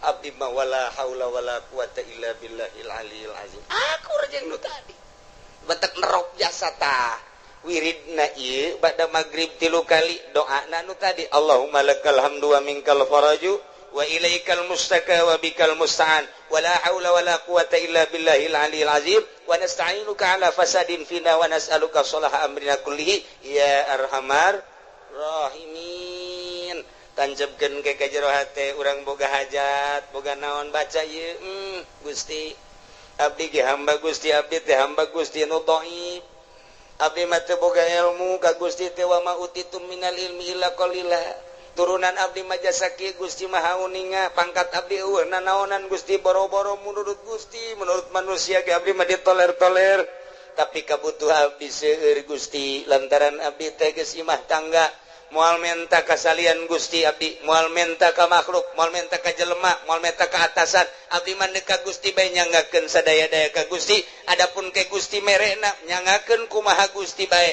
Abdi ma wala haula wala quwata illa billahil aliyil azim. Akur jeung nu tadi. Batak nerok jasa tah. Wiridna ieu bada magrib 3 kali doana nu tadi. Allahumma lakal hamdu wa minkal faraju wa ilaikal mustaka wa bikal musta'an. Wala haula wala quwata illa billahil aliyil azim. Wa nasta'inuka ala fasadin fina wa nas'aluka sholaha amrina kullihi ya arhamar rahimin. Tanjebkeun ke jero hate urang boga hajat, boga naon baca ieu Gusti. Abdi ge hamba Gusti, abdi teh hamba Gusti nu dhaif. Abdi mah teu boga ilmu ka Gusti teh wa ma utitum minal ilmi illa qalila. Turunan abdi mah jasa kieu Gusti mah hauninga, pangkat abdi eueuh nanaonan Gusti boro-boro menurut Gusti, menurut manusia ge abdi mah ditoler-toler. Tapi kabutuhan abdi seueur Gusti, lantaran abdi teh geus imah tangga. Moal menta kasalian Gusti abdi, moal menta ka makhluk, moal menta ka jelema, moal menta ka atasan. Abdi mah ka Gusti bae nyanggakeun sadaya-daya ka Gusti. Adapun ke Gusti merena nyangakeun kumaha Gusti bae.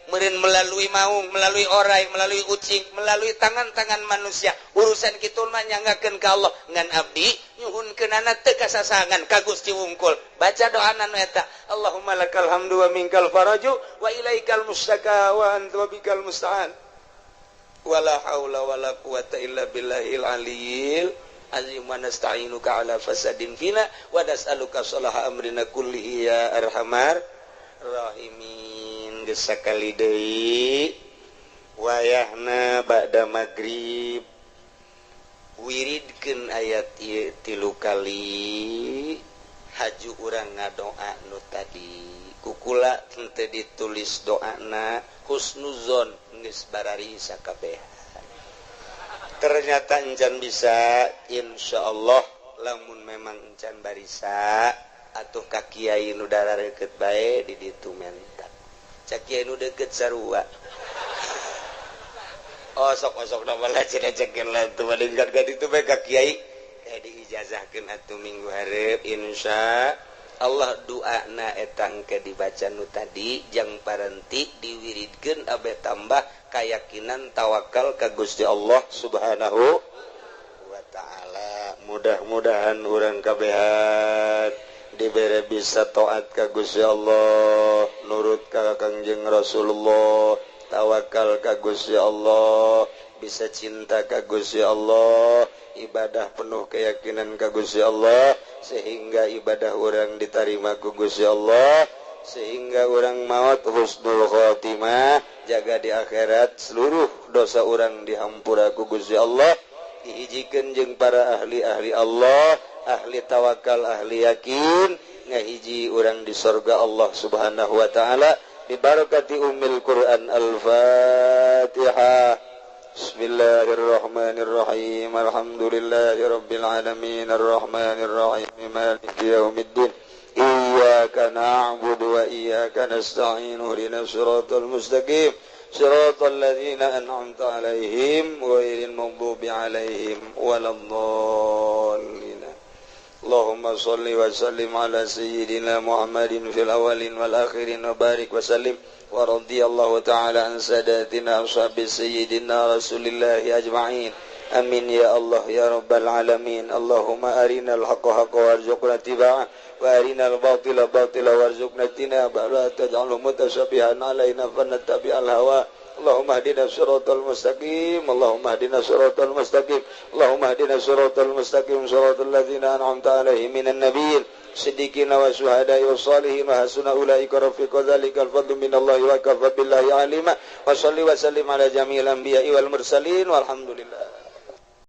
Meureun melalui maung, melalui orai, melalui ucing, melalui tangan-tangan manusia. Urusan kitu mah nyanggakeun ka Allah. Ngan abdi nyuhunkeunana teu kasasangan ka Gusti wungkul. Baca doana nu eta. Allahumma lakal hamdu wa minkal faraju wa ilaikal mustaka wa anta bikal musta'an. Wala haula wala quwata illa billahil aliyil azim wa nasta'inuka ala fasadin fina wa nas'aluka sholaha amrina kullihi ya arhamar rahimin. Geus sakali deui wayahna ba'da magrib wiridkeun ayat ieu 3 kali haju urang ngadoa nu tadi kukula teu ditulis doana husnuzon geus barari sakabehan. Ternyata encan bisa insyaallah lamun memang encan barisa atuh ka kiai nu darareukeut bae di ditu mentak. Cak kiai nu deukeut sarua. Osok-osok na bala cenah-cenah lah tu badingkan ka ditu bae ka kiai diijazahkeun atuh minggu hareup insya Allah. Doana eta engke dibaca nu tadi jang parenti diwiridkeun abe tambah keyakinan tawakal ka Gusti Allah Subhanahu wa taala. Mudah-mudahan urang kabehan dibere bisa taat ka Gusti Allah, nurut ka Kangjeng Rasulullah, tawakal ka Gusti Allah, bisa cinta ka Gusti Allah, ibadah penuh keyakinan ka Gusti Allah, sehingga ibadah orang diterima ku Gusti Allah, sehingga orang maut husnul khotimah, jaga di akhirat seluruh dosa orang dihampura ku Gusti Allah, dihijikeun jeung para ahli-ahli Allah, ahli tawakal, ahli yakin, ngahiji orang di surga Allah Subhanahu wa taala bi barakati ummil Quran. Al-Fatihah. Bismillahirrahmanirrahim. Alhamdulillahirabbil alamin arrahmanirrahim maliki yaumiddin. Iyyaka na'budu wa iyyaka nasta'in ihdinas siratal mustaqim siratal ladzina an'amta 'alaihim ghairil maghdubi 'alaihim waladdallin. Allahumma shalli wa sallim ala sayyidina Muhammadin fil awwalin wal akhirin wa barik wa sallim wa radhiyallahu ta'ala an sadatina ashabi sayyidina Rasulillahi ajma'in. Amin ya Allah ya rabbal alamin. Allahumma arinal haqqa haqqan warzuqna ittiba'ah wa arinal batila batila warzuqna ijtinabah la taj'alhu mutashabihan alaina fanattabi'al hawa. Allahumma hdina siratal mustaqim. Allahumma hdina siratal mustaqim. Allahumma hdina siratal mustaqim siratal ladzina an'amta 'alaihim minan nabiyyin siddiqina wa syuhada'i was shalihin wa hasuna ulaika rafiqa dzalikal fadlu minallahi wa kafa billahi alima. Wa shalli wa sallim ala jami'il anbiya'i wal mursalin walhamdulillah.